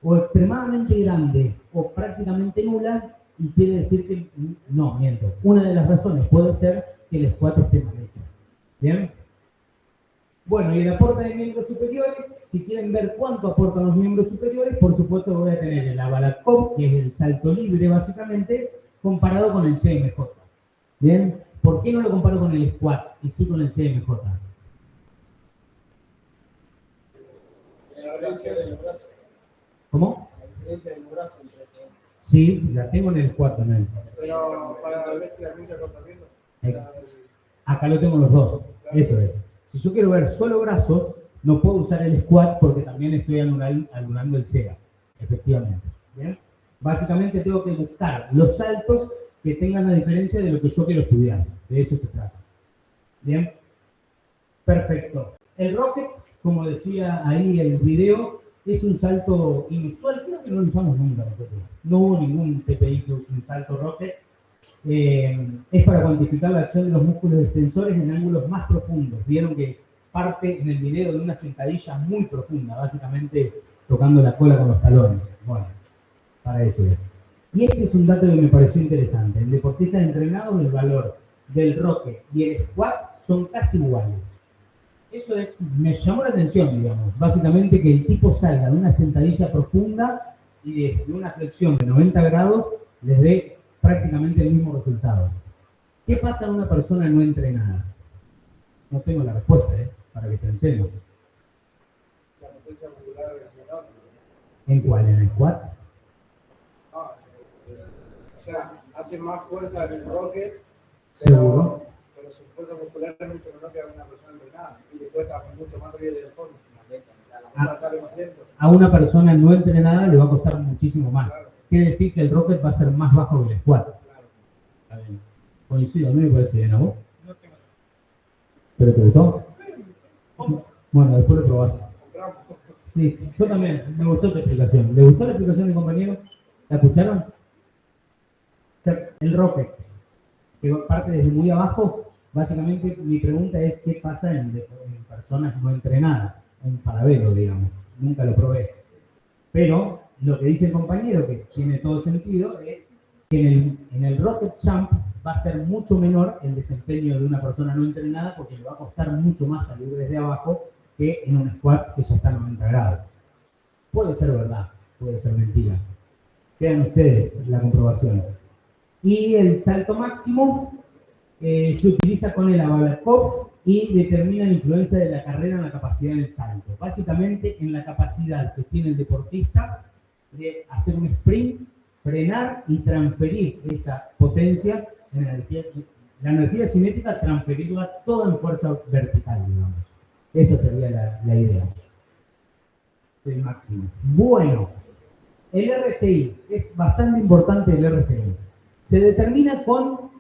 o extremadamente grande o prácticamente nula, y quiere decir que, no, miento. Una de las razones puede ser que el squat esté mal hecho. ¿Bien? Bueno, y el aporte de miembros superiores, si quieren ver cuánto aportan los miembros superiores, por supuesto voy a tener el Abalakov, que es el salto libre básicamente, comparado con el CMJ. ¿Bien? ¿Por qué no lo comparo con el squat y sí con el CMJ? La diferencia de los brazos. ¿Cómo? La diferencia de los brazos. Sí, la tengo en el squat también. Pero para el estiramiento y cortamiento. Acá lo tengo los dos, eso es. Si yo quiero ver solo brazos, no puedo usar el squat porque también estoy anulando el SEA, efectivamente. ¿Bien? Básicamente tengo que buscar los saltos que tengan la diferencia de lo que yo quiero estudiar. De eso se trata. ¿Bien? Perfecto. El rocket, como decía ahí el video, es un salto inusual. Creo que no lo usamos nunca nosotros. No hubo ningún TPI que use un salto rocket. Es para cuantificar la acción de los músculos extensores en ángulos más profundos. Vieron que parte en el video de una sentadilla muy profunda, básicamente tocando la cola con los talones. Bueno, para eso es. Y este es un dato que me pareció interesante. En deportistas entrenados, el valor del rocket y el squat son casi iguales. Eso me llamó la atención, digamos. Básicamente que el tipo salga de una sentadilla profunda y de una flexión de 90 grados les dé prácticamente el mismo resultado. ¿Qué pasa en una persona no entrenada? No tengo la respuesta, para que pensemos. La potencia muscular es menor. ¿En cuál? ¿En el squat? O sea, hace más fuerza en el rocket. Seguro. Pero su fuerza muscular es mucho menor que a una persona entrenada. Y le cuesta mucho más salir del fondo. O sea, sale más lento. A una persona no entrenada le va a costar muchísimo más. Claro. Quiere decir que el rocket va a ser más bajo que el squat. Está bien. Coincido, a mí me parece bien, ¿a vos? ¿Pero te gustó? Bueno, después lo probás. Compramos. Sí, yo también, me gustó tu explicación. ¿Le gustó la explicación de mi compañero? ¿La escucharon? O sea, el rocket, que parte desde muy abajo, básicamente mi pregunta es qué pasa en personas no entrenadas, un farabelo, digamos. Nunca lo probé. Pero lo que dice el compañero, que tiene todo sentido, es que en el rocket jump va a ser mucho menor el desempeño de una persona no entrenada porque le va a costar mucho más salir desde abajo que en un squat que ya está a 90 grados. Puede ser verdad, puede ser mentira. Quedan ustedes la comprobación. Y el salto máximo se utiliza con el Abalakov y determina la influencia de la carrera en la capacidad del salto. Básicamente en la capacidad que tiene el deportista de hacer un sprint, frenar y transferir esa potencia en la energía cinética, transferirla toda en fuerza vertical, digamos. Esa sería la idea del máximo. Bueno, el RSI es bastante importante. El RSI se determina con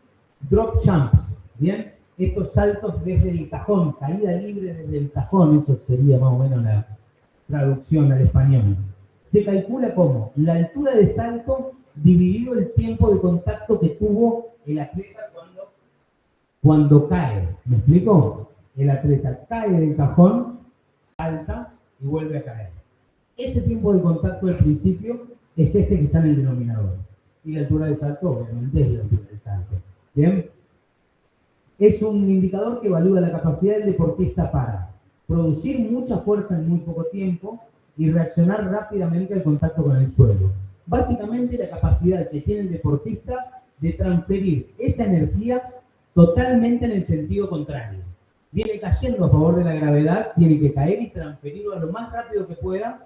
drop jumps, ¿bien? Estos saltos desde el cajón, caída libre desde el cajón, eso sería más o menos la traducción al español. Se calcula como la altura de salto dividido el tiempo de contacto que tuvo el atleta cuando cae. ¿Me explico? El atleta cae del cajón, salta y vuelve a caer. Ese tiempo de contacto al principio es este que está en el denominador. Y la altura de salto, obviamente, es la altura de salto. ¿Bien? Es un indicador que evalúa la capacidad del deportista para producir mucha fuerza en muy poco tiempo y reaccionar rápidamente al contacto con el suelo. Básicamente la capacidad que tiene el deportista de transferir esa energía totalmente en el sentido contrario. Viene cayendo a favor de la gravedad, tiene que caer y transferirlo a lo más rápido que pueda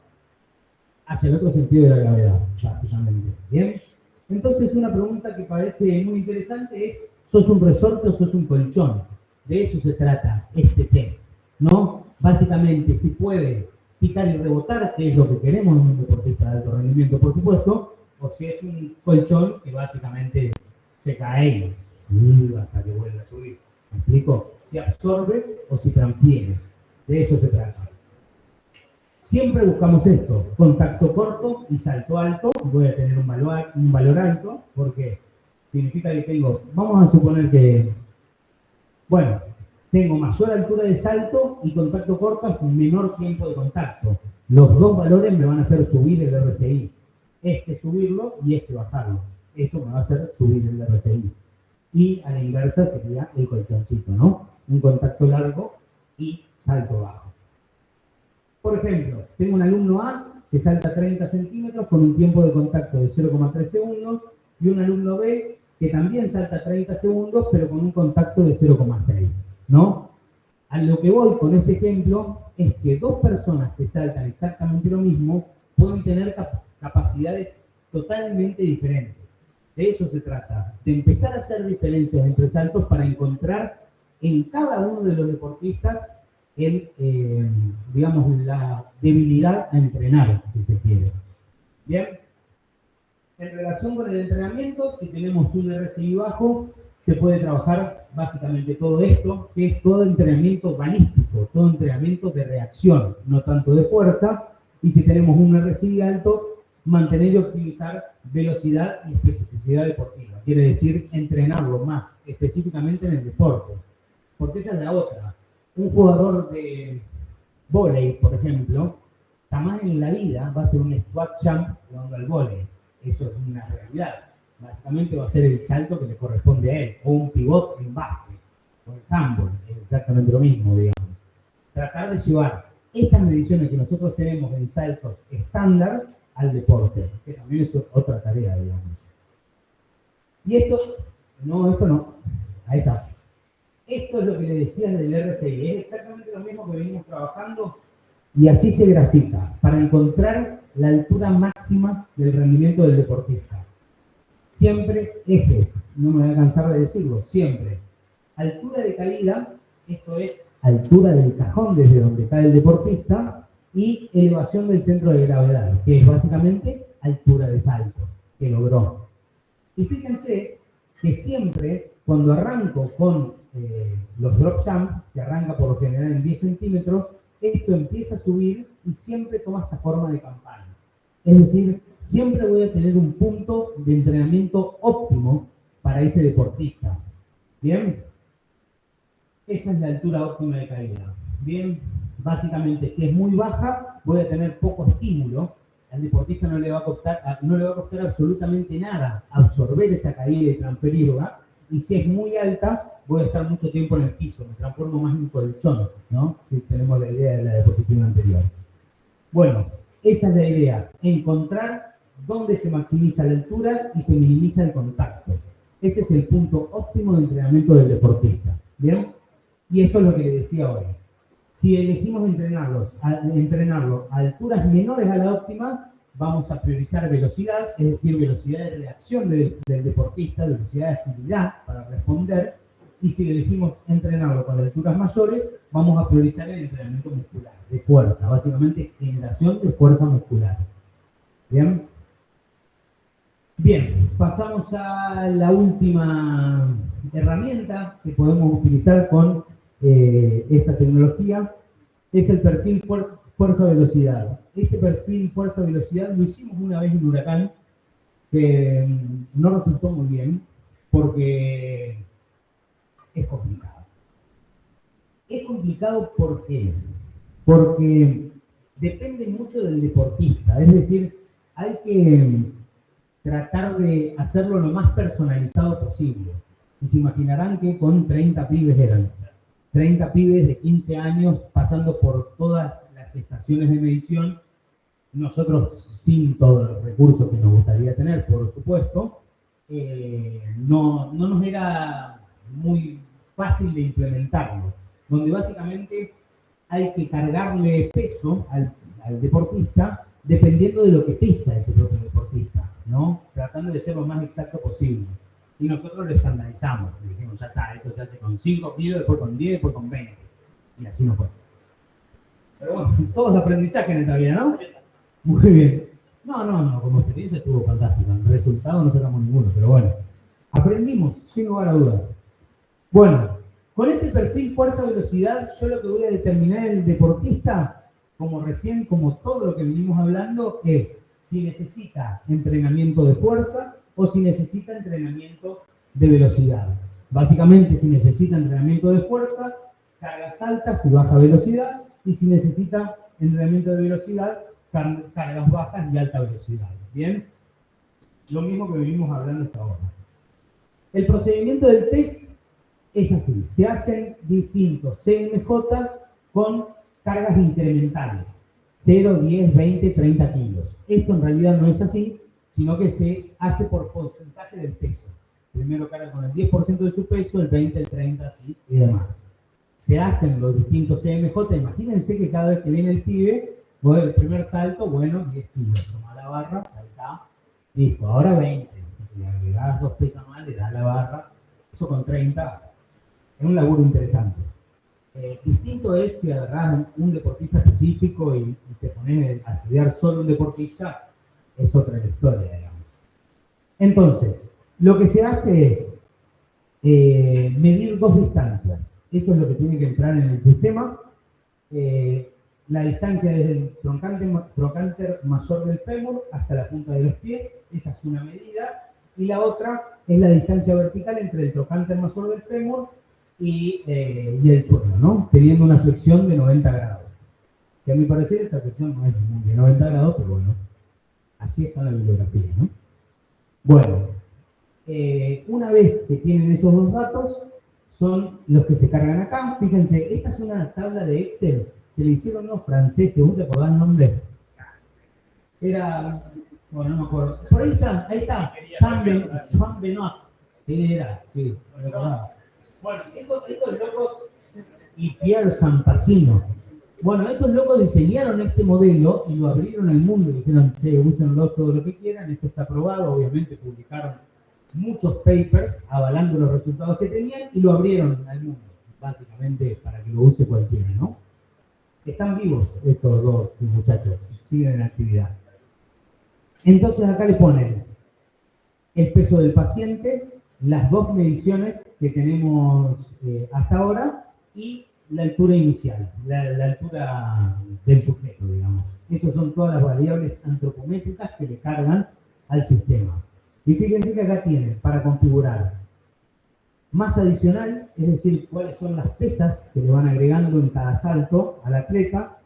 hacia el otro sentido de la gravedad, básicamente. ¿Bien? Entonces una pregunta que parece muy interesante es, ¿sos un resorte o sos un colchón? De eso se trata este test, ¿no? Básicamente, si puede picar y rebotar, que es lo que queremos en un deportista de alto rendimiento, por supuesto, o si es un colchón que básicamente se cae y sube hasta que vuelve a subir. ¿Me explico? Si absorbe o si transfiere. De eso se trata. Siempre buscamos esto, contacto corto y salto alto. Voy a tener un valor alto porque significa que tengo, vamos a suponer que, bueno, tengo mayor altura de salto y contacto corto con menor tiempo de contacto. Los dos valores me van a hacer subir el RSI. Este subirlo y este bajarlo. Eso me va a hacer subir el RSI. Y a la inversa sería el colchoncito, ¿no? Un contacto largo y salto bajo. Por ejemplo, tengo un alumno A que salta 30 centímetros con un tiempo de contacto de 0,3 segundos y un alumno B que también salta 30 segundos pero con un contacto de 0,6, ¿no? A lo que voy con este ejemplo es que dos personas que saltan exactamente lo mismo pueden tener capacidades totalmente diferentes. De eso se trata, de empezar a hacer diferencias entre saltos para encontrar en cada uno de los deportistas digamos, la debilidad a entrenar, si se quiere. Bien, en relación con el entrenamiento, si tenemos un RSI bajo, se puede trabajar básicamente todo esto, que es todo entrenamiento balístico, todo entrenamiento de reacción, no tanto de fuerza, y si tenemos un RSI alto, mantener y optimizar velocidad y especificidad deportiva. Quiere decir, entrenarlo más específicamente en el deporte, porque esa es la otra. Un jugador de vóley, por ejemplo, jamás en la vida va a ser un squat jump jugando al vóley. Eso es una realidad. Básicamente va a ser el salto que le corresponde a él, o un pivot en básquet, o en handball, es exactamente lo mismo, digamos. Tratar de llevar estas mediciones que nosotros tenemos en saltos estándar al deporte, que también es otra tarea, digamos. Y esto no, ahí está. Esto es lo que le decía del RSI, es exactamente lo mismo que venimos trabajando y así se grafica para encontrar la altura máxima del rendimiento del deportista. Siempre ejes, no me voy a cansar de decirlo, siempre. Altura de caída, esto es altura del cajón desde donde cae el deportista, y elevación del centro de gravedad, que es básicamente altura de salto que logró. Y fíjense que siempre cuando arranco con los drop jump, que arranca por lo general en 10 centímetros, esto empieza a subir y siempre toma esta forma de campana. Es decir, siempre voy a tener un punto de entrenamiento óptimo para ese deportista. ¿Bien? Esa es la altura óptima de caída. Bien, básicamente si es muy baja, voy a tener poco estímulo. Al deportista no le va a costar absolutamente nada absorber esa caída y transferirla. Y si es muy alta, voy a estar mucho tiempo en el piso, me transformo más en colchón, ¿no? Si tenemos la idea de la diapositiva anterior. Bueno, esa es la idea, encontrar dónde se maximiza la altura y se minimiza el contacto. Ese es el punto óptimo de entrenamiento del deportista, ¿bien? Y esto es lo que le decía hoy. Si elegimos entrenarlo a alturas menores a la óptima, vamos a priorizar velocidad, es decir, velocidad de reacción del deportista, velocidad de agilidad para responder, y si elegimos entrenarlo con alturas mayores, vamos a priorizar el entrenamiento muscular, de fuerza, básicamente generación de fuerza muscular. ¿Bien? Bien, pasamos a la última herramienta que podemos utilizar con esta tecnología, es el perfil fuerza-velocidad. Este perfil fuerza-velocidad lo hicimos una vez en Huracán, que no resultó muy bien, porque es complicado. Es complicado, ¿por qué? Porque depende mucho del deportista, es decir, hay que tratar de hacerlo lo más personalizado posible. Y se imaginarán que con 30 pibes eran 30 pibes de 15 años pasando por todas las estaciones de medición, nosotros sin todos los recursos que nos gustaría tener, por supuesto, no nos era muy fácil de implementarlo, donde básicamente hay que cargarle peso al deportista dependiendo de lo que pesa ese propio deportista, ¿no? Tratando de ser lo más exacto posible. Y nosotros lo estandarizamos. Dijimos, ya está, esto se hace con 5 kilos, después con 10, después con 20. Y así no fue. Pero bueno, todo es aprendizaje en esta vida, ¿no? Muy bien. No, como experiencia estuvo fantástica. El resultado no sacamos ninguno, pero bueno. Aprendimos, sin lugar a dudas. Bueno, con este perfil fuerza-velocidad, yo lo que voy a determinar en el deportista, como todo lo que venimos hablando, es si necesita entrenamiento de fuerza o si necesita entrenamiento de velocidad. Básicamente, si necesita entrenamiento de fuerza, cargas altas y baja velocidad, y si necesita entrenamiento de velocidad, cargas bajas y alta velocidad. ¿Bien? Lo mismo que venimos hablando hasta ahora. El procedimiento del test es así. Se hacen distintos CMJ con cargas incrementales. 0, 10, 20, 30 kilos. Esto en realidad no es así, sino que se hace por porcentaje del peso. Primero carga con el 10% de su peso, el 20, el 30, así, y demás. Se hacen los distintos CMJ. Imagínense que cada vez que viene el pibe, voy el primer salto, bueno, 10 kilos. Toma la barra, salta, listo, ahora 20. Si le agregás 2 pesas más, le das la barra. Eso con 30 es un laburo interesante. Distinto es si agarrás un deportista específico y te pones a estudiar solo un deportista, es otra historia, digamos. Entonces, lo que se hace es medir 2 distancias. Eso es lo que tiene que entrar en el sistema. La distancia desde el trocánter mayor del fémur hasta la punta de los pies, esa es una medida. Y la otra es la distancia vertical entre el trocánter mayor del fémur y el suelo, ¿no? Teniendo una flexión de 90 grados. Que a mi parecer esta flexión no es de 90 grados, pero bueno, así está la bibliografía, ¿no? Bueno, una vez que tienen esos 2 datos, son los que se cargan acá. Fíjense, esta es una tabla de Excel que le hicieron los franceses. ¿Vos te acordás el nombre? Era, bueno, no me acuerdo. Por ahí está, Jean Benoit. ¿Qué era? Sí, me acordaba. Bueno, estos locos, y Pierre Sampacino. Bueno, estos locos diseñaron este modelo y lo abrieron al mundo. Dijeron, che, úsenlo todo lo que quieran, esto está aprobado. Obviamente publicaron muchos papers avalando los resultados que tenían y lo abrieron al mundo, básicamente para que lo use cualquiera, ¿no? Están vivos estos 2 muchachos, siguen en actividad. Entonces acá le ponen el peso del paciente, las 2 mediciones que tenemos hasta ahora y la altura inicial, la altura del sujeto, digamos. Esas son todas las variables antropométricas que le cargan al sistema. Y fíjense que acá tienen para configurar masa adicional, es decir, cuáles son las pesas que le van agregando en cada salto al atleta.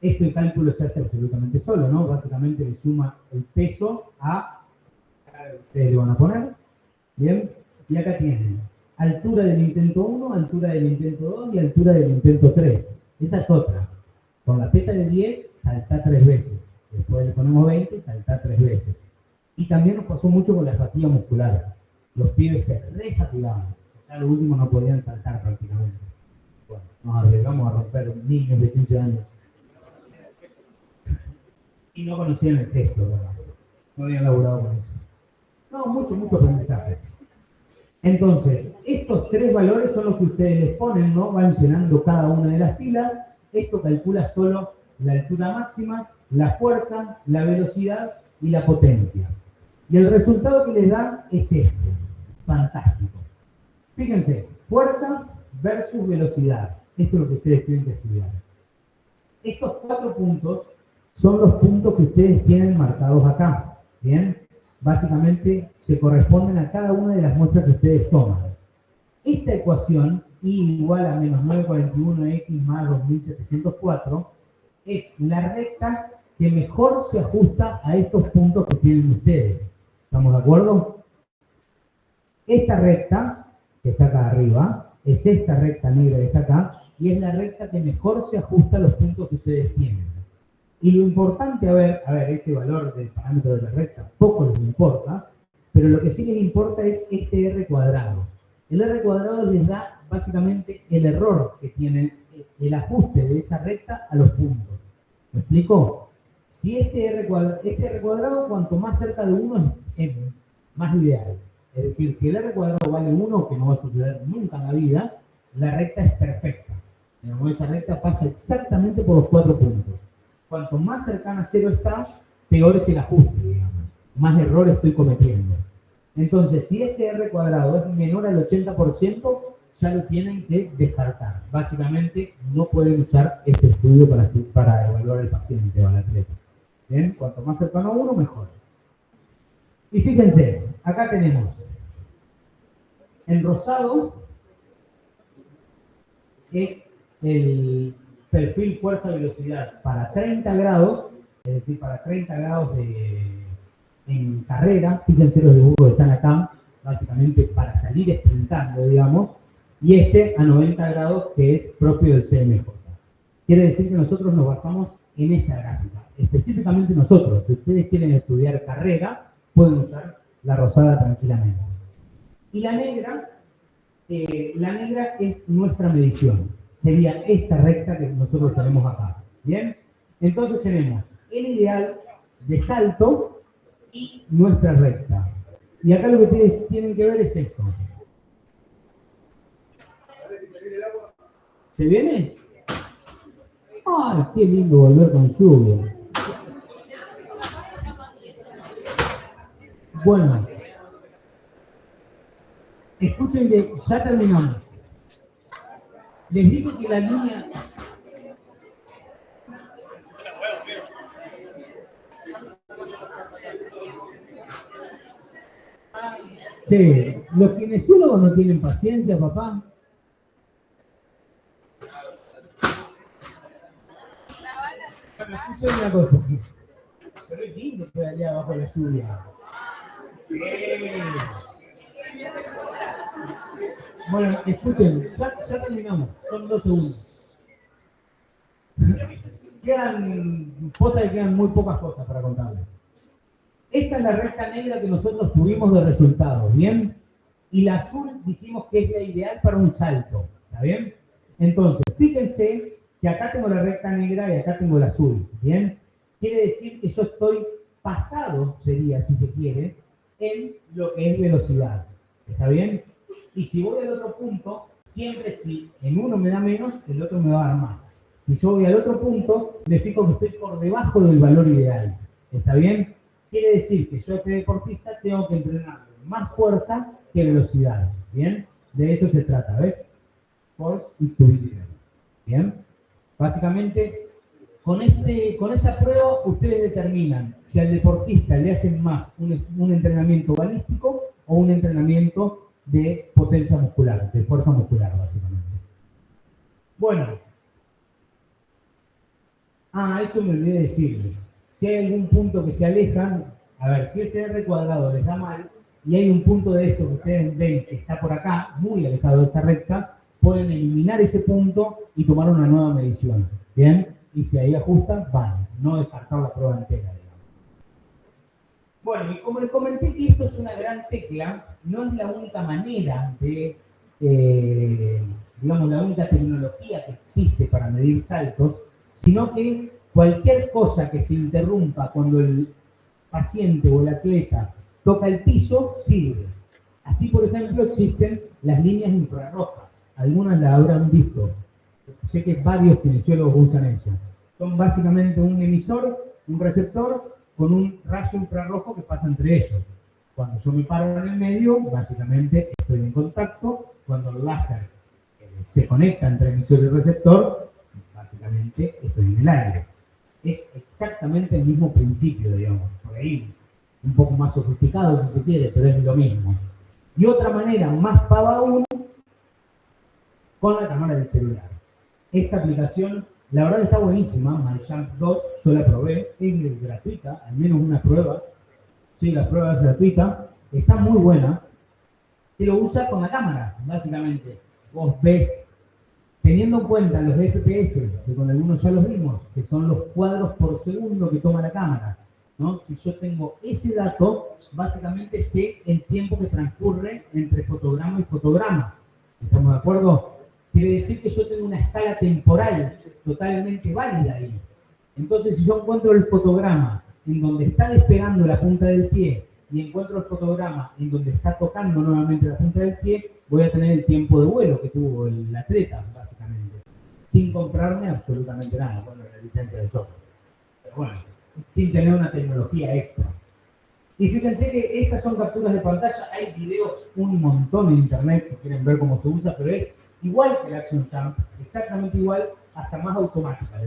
Este cálculo se hace absolutamente solo, ¿no? Básicamente le suma el peso a ustedes le van a poner. Bien, y acá tienen altura del intento 1, altura del intento 2 y altura del intento 3. Esa es otra. Con la pesa de 10, salta 3 veces. Después le ponemos 20, salta 3 veces. Y también nos pasó mucho con la fatiga muscular. Los pibes se refatigaban. Ya lo último no podían saltar prácticamente. Bueno, nos arriesgamos a romper niños de 15 años. Y no conocían el gesto, ¿verdad? No habían laburado con eso. No, mucho aprendizaje. Entonces, estos 3 valores son los que ustedes les ponen, ¿no? Van llenando cada una de las filas. Esto calcula solo la altura máxima, la fuerza, la velocidad y la potencia. Y el resultado que les da es este. Fantástico. Fíjense, fuerza versus velocidad. Esto es lo que ustedes tienen que estudiar. Estos 4 puntos son los puntos que ustedes tienen marcados acá. ¿Bien? Básicamente se corresponden a cada una de las muestras que ustedes toman. Esta ecuación, y igual a menos 941x más 2704, es la recta que mejor se ajusta a estos puntos que tienen ustedes. ¿Estamos de acuerdo? Esta recta, que está acá arriba, es esta recta negra que está acá, y es la recta que mejor se ajusta a los puntos que ustedes tienen. Y lo importante, a ver, ese valor del parámetro de la recta, poco les importa, pero lo que sí les importa es este R cuadrado. El R cuadrado les da básicamente el error que tiene el ajuste de esa recta a los puntos. ¿Me explico? Si este R cuadrado, cuanto más cerca de 1 es más ideal. Es decir, si el R cuadrado vale 1, que no va a suceder nunca en la vida, la recta es perfecta. Esa recta pasa exactamente por los 4 puntos. Cuanto más cercana a 0 está, peor es el ajuste, digamos. Más error estoy cometiendo. Entonces, si este R cuadrado es menor al 80%, ya lo tienen que descartar. Básicamente, no pueden usar este estudio para evaluar al paciente o al atleta. ¿Bien? Cuanto más cercano a 1, mejor. Y fíjense, acá tenemos en rosado es el perfil fuerza-velocidad para 30 grados, es decir, para 30 grados en carrera. Fíjense los dibujos que están acá, básicamente para salir sprintando, digamos, y este a 90 grados que es propio del CMJ. Quiere decir que nosotros nos basamos en esta gráfica. Específicamente nosotros, si ustedes quieren estudiar carrera, pueden usar la rosada tranquilamente. Y la negra es nuestra medición. Sería esta recta que nosotros tenemos acá. ¿Bien? Entonces tenemos el ideal de salto y nuestra recta. Y acá lo que ustedes tienen que ver es esto. ¿Se viene? ¡Ay, qué lindo volver con lluvia! Bueno, escuchen que ya terminamos. Les digo que la línea... Che, ¿los kinesiólogos no tienen paciencia, papá? Bueno, escuchen una cosa. Pero es lindo pedalear bajo la lluvia. Sí. Bueno, escuchen, ya terminamos, son 2 segundos. Quedan muy pocas cosas para contarles. Esta es la recta negra que nosotros tuvimos de resultados, ¿bien? Y la azul dijimos que es la ideal para un salto, ¿está bien? Entonces, fíjense que acá tengo la recta negra y acá tengo la azul, ¿bien? Quiere decir que yo estoy pasado, sería, si se quiere, en lo que es velocidad, ¿está bien? Y si voy al otro punto, siempre si en uno me da menos, el otro me va a dar más. Si yo voy al otro punto, me fijo que estoy por debajo del valor ideal, ¿está bien? Quiere decir que yo, este deportista, tengo que entrenar más fuerza que velocidad, ¿bien? De eso se trata, ¿ves? Force is to be given. Bien, básicamente con esta prueba ustedes determinan si al deportista le hacen más un entrenamiento balístico o un entrenamiento de potencia muscular, de fuerza muscular, básicamente. Bueno. Eso me olvidé decirles. Si hay algún punto que se alejan, a ver, si ese R cuadrado les da mal y hay un punto de esto que ustedes ven que está por acá, muy alejado de esa recta, pueden eliminar ese punto y tomar una nueva medición. ¿Bien? Y si ahí ajustan, van. No descartar la prueba entera, digamos. Bueno, y como les comenté que esto es una gran tecla, no es la única manera de, digamos, la única tecnología que existe para medir saltos, sino que cualquier cosa que se interrumpa cuando el paciente o el atleta toca el piso, sirve. Así, por ejemplo, existen las líneas infrarrojas. Algunas las habrán visto. Sé que varios kinesiólogos usan eso. Son básicamente un emisor, un receptor, con un rayo infrarrojo que pasa entre ellos. Cuando yo me paro en el medio, básicamente estoy en contacto. Cuando el láser se conecta entre emisor y receptor, básicamente estoy en el aire. Es exactamente el mismo principio, digamos. Por ahí, un poco más sofisticado si se quiere, pero es lo mismo. Y otra manera más pava aún, con la cámara del celular. Esta aplicación, la verdad que está buenísima, MyJump 2, yo la probé, es gratuita, al menos una prueba. Sí, la prueba es gratuita, está muy buena. Y lo usa con la cámara, básicamente. Vos ves, teniendo en cuenta los FPS, que con algunos ya los vimos, que son los cuadros por segundo que toma la cámara, ¿no? Si yo tengo ese dato, básicamente sé el tiempo que transcurre entre fotograma y fotograma. ¿Estamos de acuerdo? Quiere decir que yo tengo una escala temporal totalmente válida ahí. Entonces, si yo encuentro el fotograma en donde está despegando la punta del pie y encuentro el fotograma en donde está tocando nuevamente la punta del pie, voy a tener el tiempo de vuelo que tuvo el atleta, básicamente, sin comprarme absolutamente nada, bueno, la licencia del software. Pero bueno, sin tener una tecnología extra. Y fíjense que estas son capturas de pantalla, hay videos un montón en internet si quieren ver cómo se usa, pero es igual que el Action Jump, exactamente igual, hasta más automática.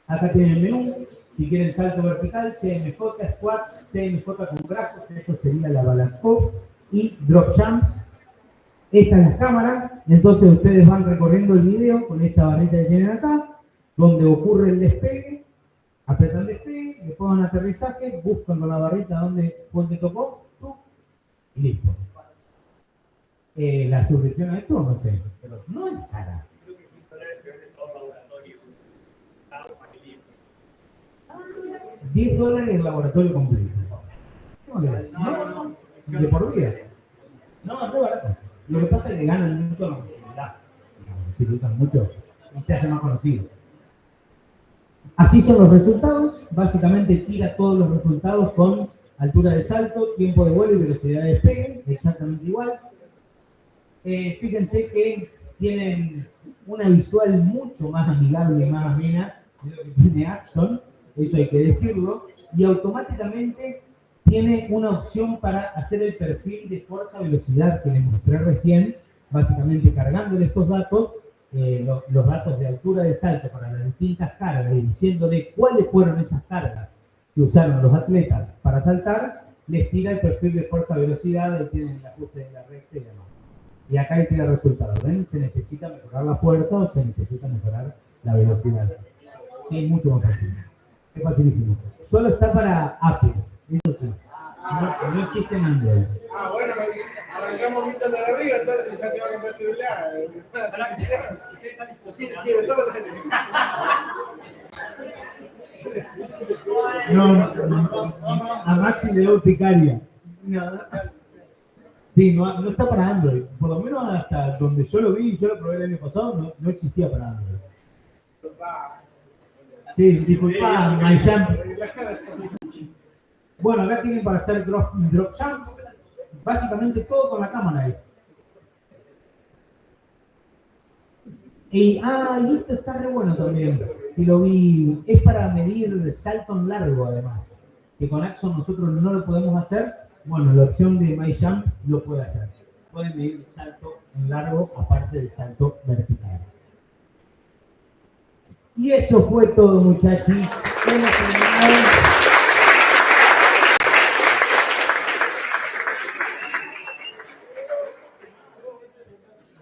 Acá tienen el menú, si quieren salto vertical, CMJ, squat, CMJ con brazos, esto sería la balance pop, y drop jumps. Esta es la cámara, entonces ustedes van recorriendo el video con esta barrita que tienen acá, donde ocurre el despegue, apretan despegue, después van a aterrizaje, buscan con la barrita donde fue que tocó, y listo. La suscripción a esto, no sé, pero no es cara. $10 el laboratorio completo. No, de por vida. No, es muy barato. Lo que pasa es que ganan mucho la visibilidad. Si lo usan mucho y se hace más conocido. Así son los resultados. Básicamente tira todos los resultados con altura de salto, tiempo de vuelo y velocidad de despegue, exactamente igual. Fíjense que tienen una visual mucho más amigable y más amena de lo que tiene Axon, eso hay que decirlo, y automáticamente tiene una opción para hacer el perfil de fuerza-velocidad que les mostré recién, básicamente cargándole estos datos, los datos de altura de salto para las distintas cargas y diciéndole cuáles fueron esas cargas que usaron los atletas para saltar, les tira el perfil de fuerza-velocidad, ahí tienen el ajuste de la recta y demás. Y acá le tira el resultado. ¿Ven? Se necesita mejorar la fuerza o se necesita mejorar la velocidad. Sí, mucho más fácil. Es facilísimo. Solo está para Apple, eso sí. No existe en Android. Bueno, arrancamos mitad de arriba, entonces ya te va a comprar celular. No, a Maxi le doy urticaria. Sí, no está para Android. Por lo menos hasta donde yo lo vi y yo lo probé el año pasado, no existía para Android. Sí, disculpa, MyJump. Bueno, acá tienen para hacer drop jumps. Básicamente todo con la cámara es. Y esto está re bueno también. Y lo vi, es para medir salto en largo además. Que con Axon nosotros no lo podemos hacer. Bueno, la opción de MyJump lo puede hacer. Pueden medir salto en largo, aparte del salto vertical. Y eso fue todo, muchachos. Hemos terminado.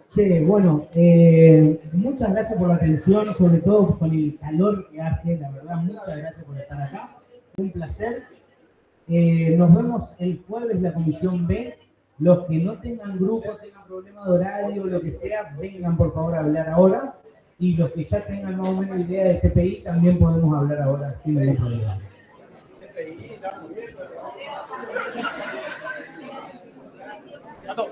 Che, bueno, muchas gracias por la atención, sobre todo con el calor que hace, la verdad, muchas gracias por estar acá. Fue un placer. Nos vemos el jueves la comisión B. Los que no tengan grupo, tengan problema de horario, lo que sea, vengan por favor a hablar ahora. Y los que ya tengan más o menos idea de TPI, también podemos hablar ahora sin ningún problema. Tato.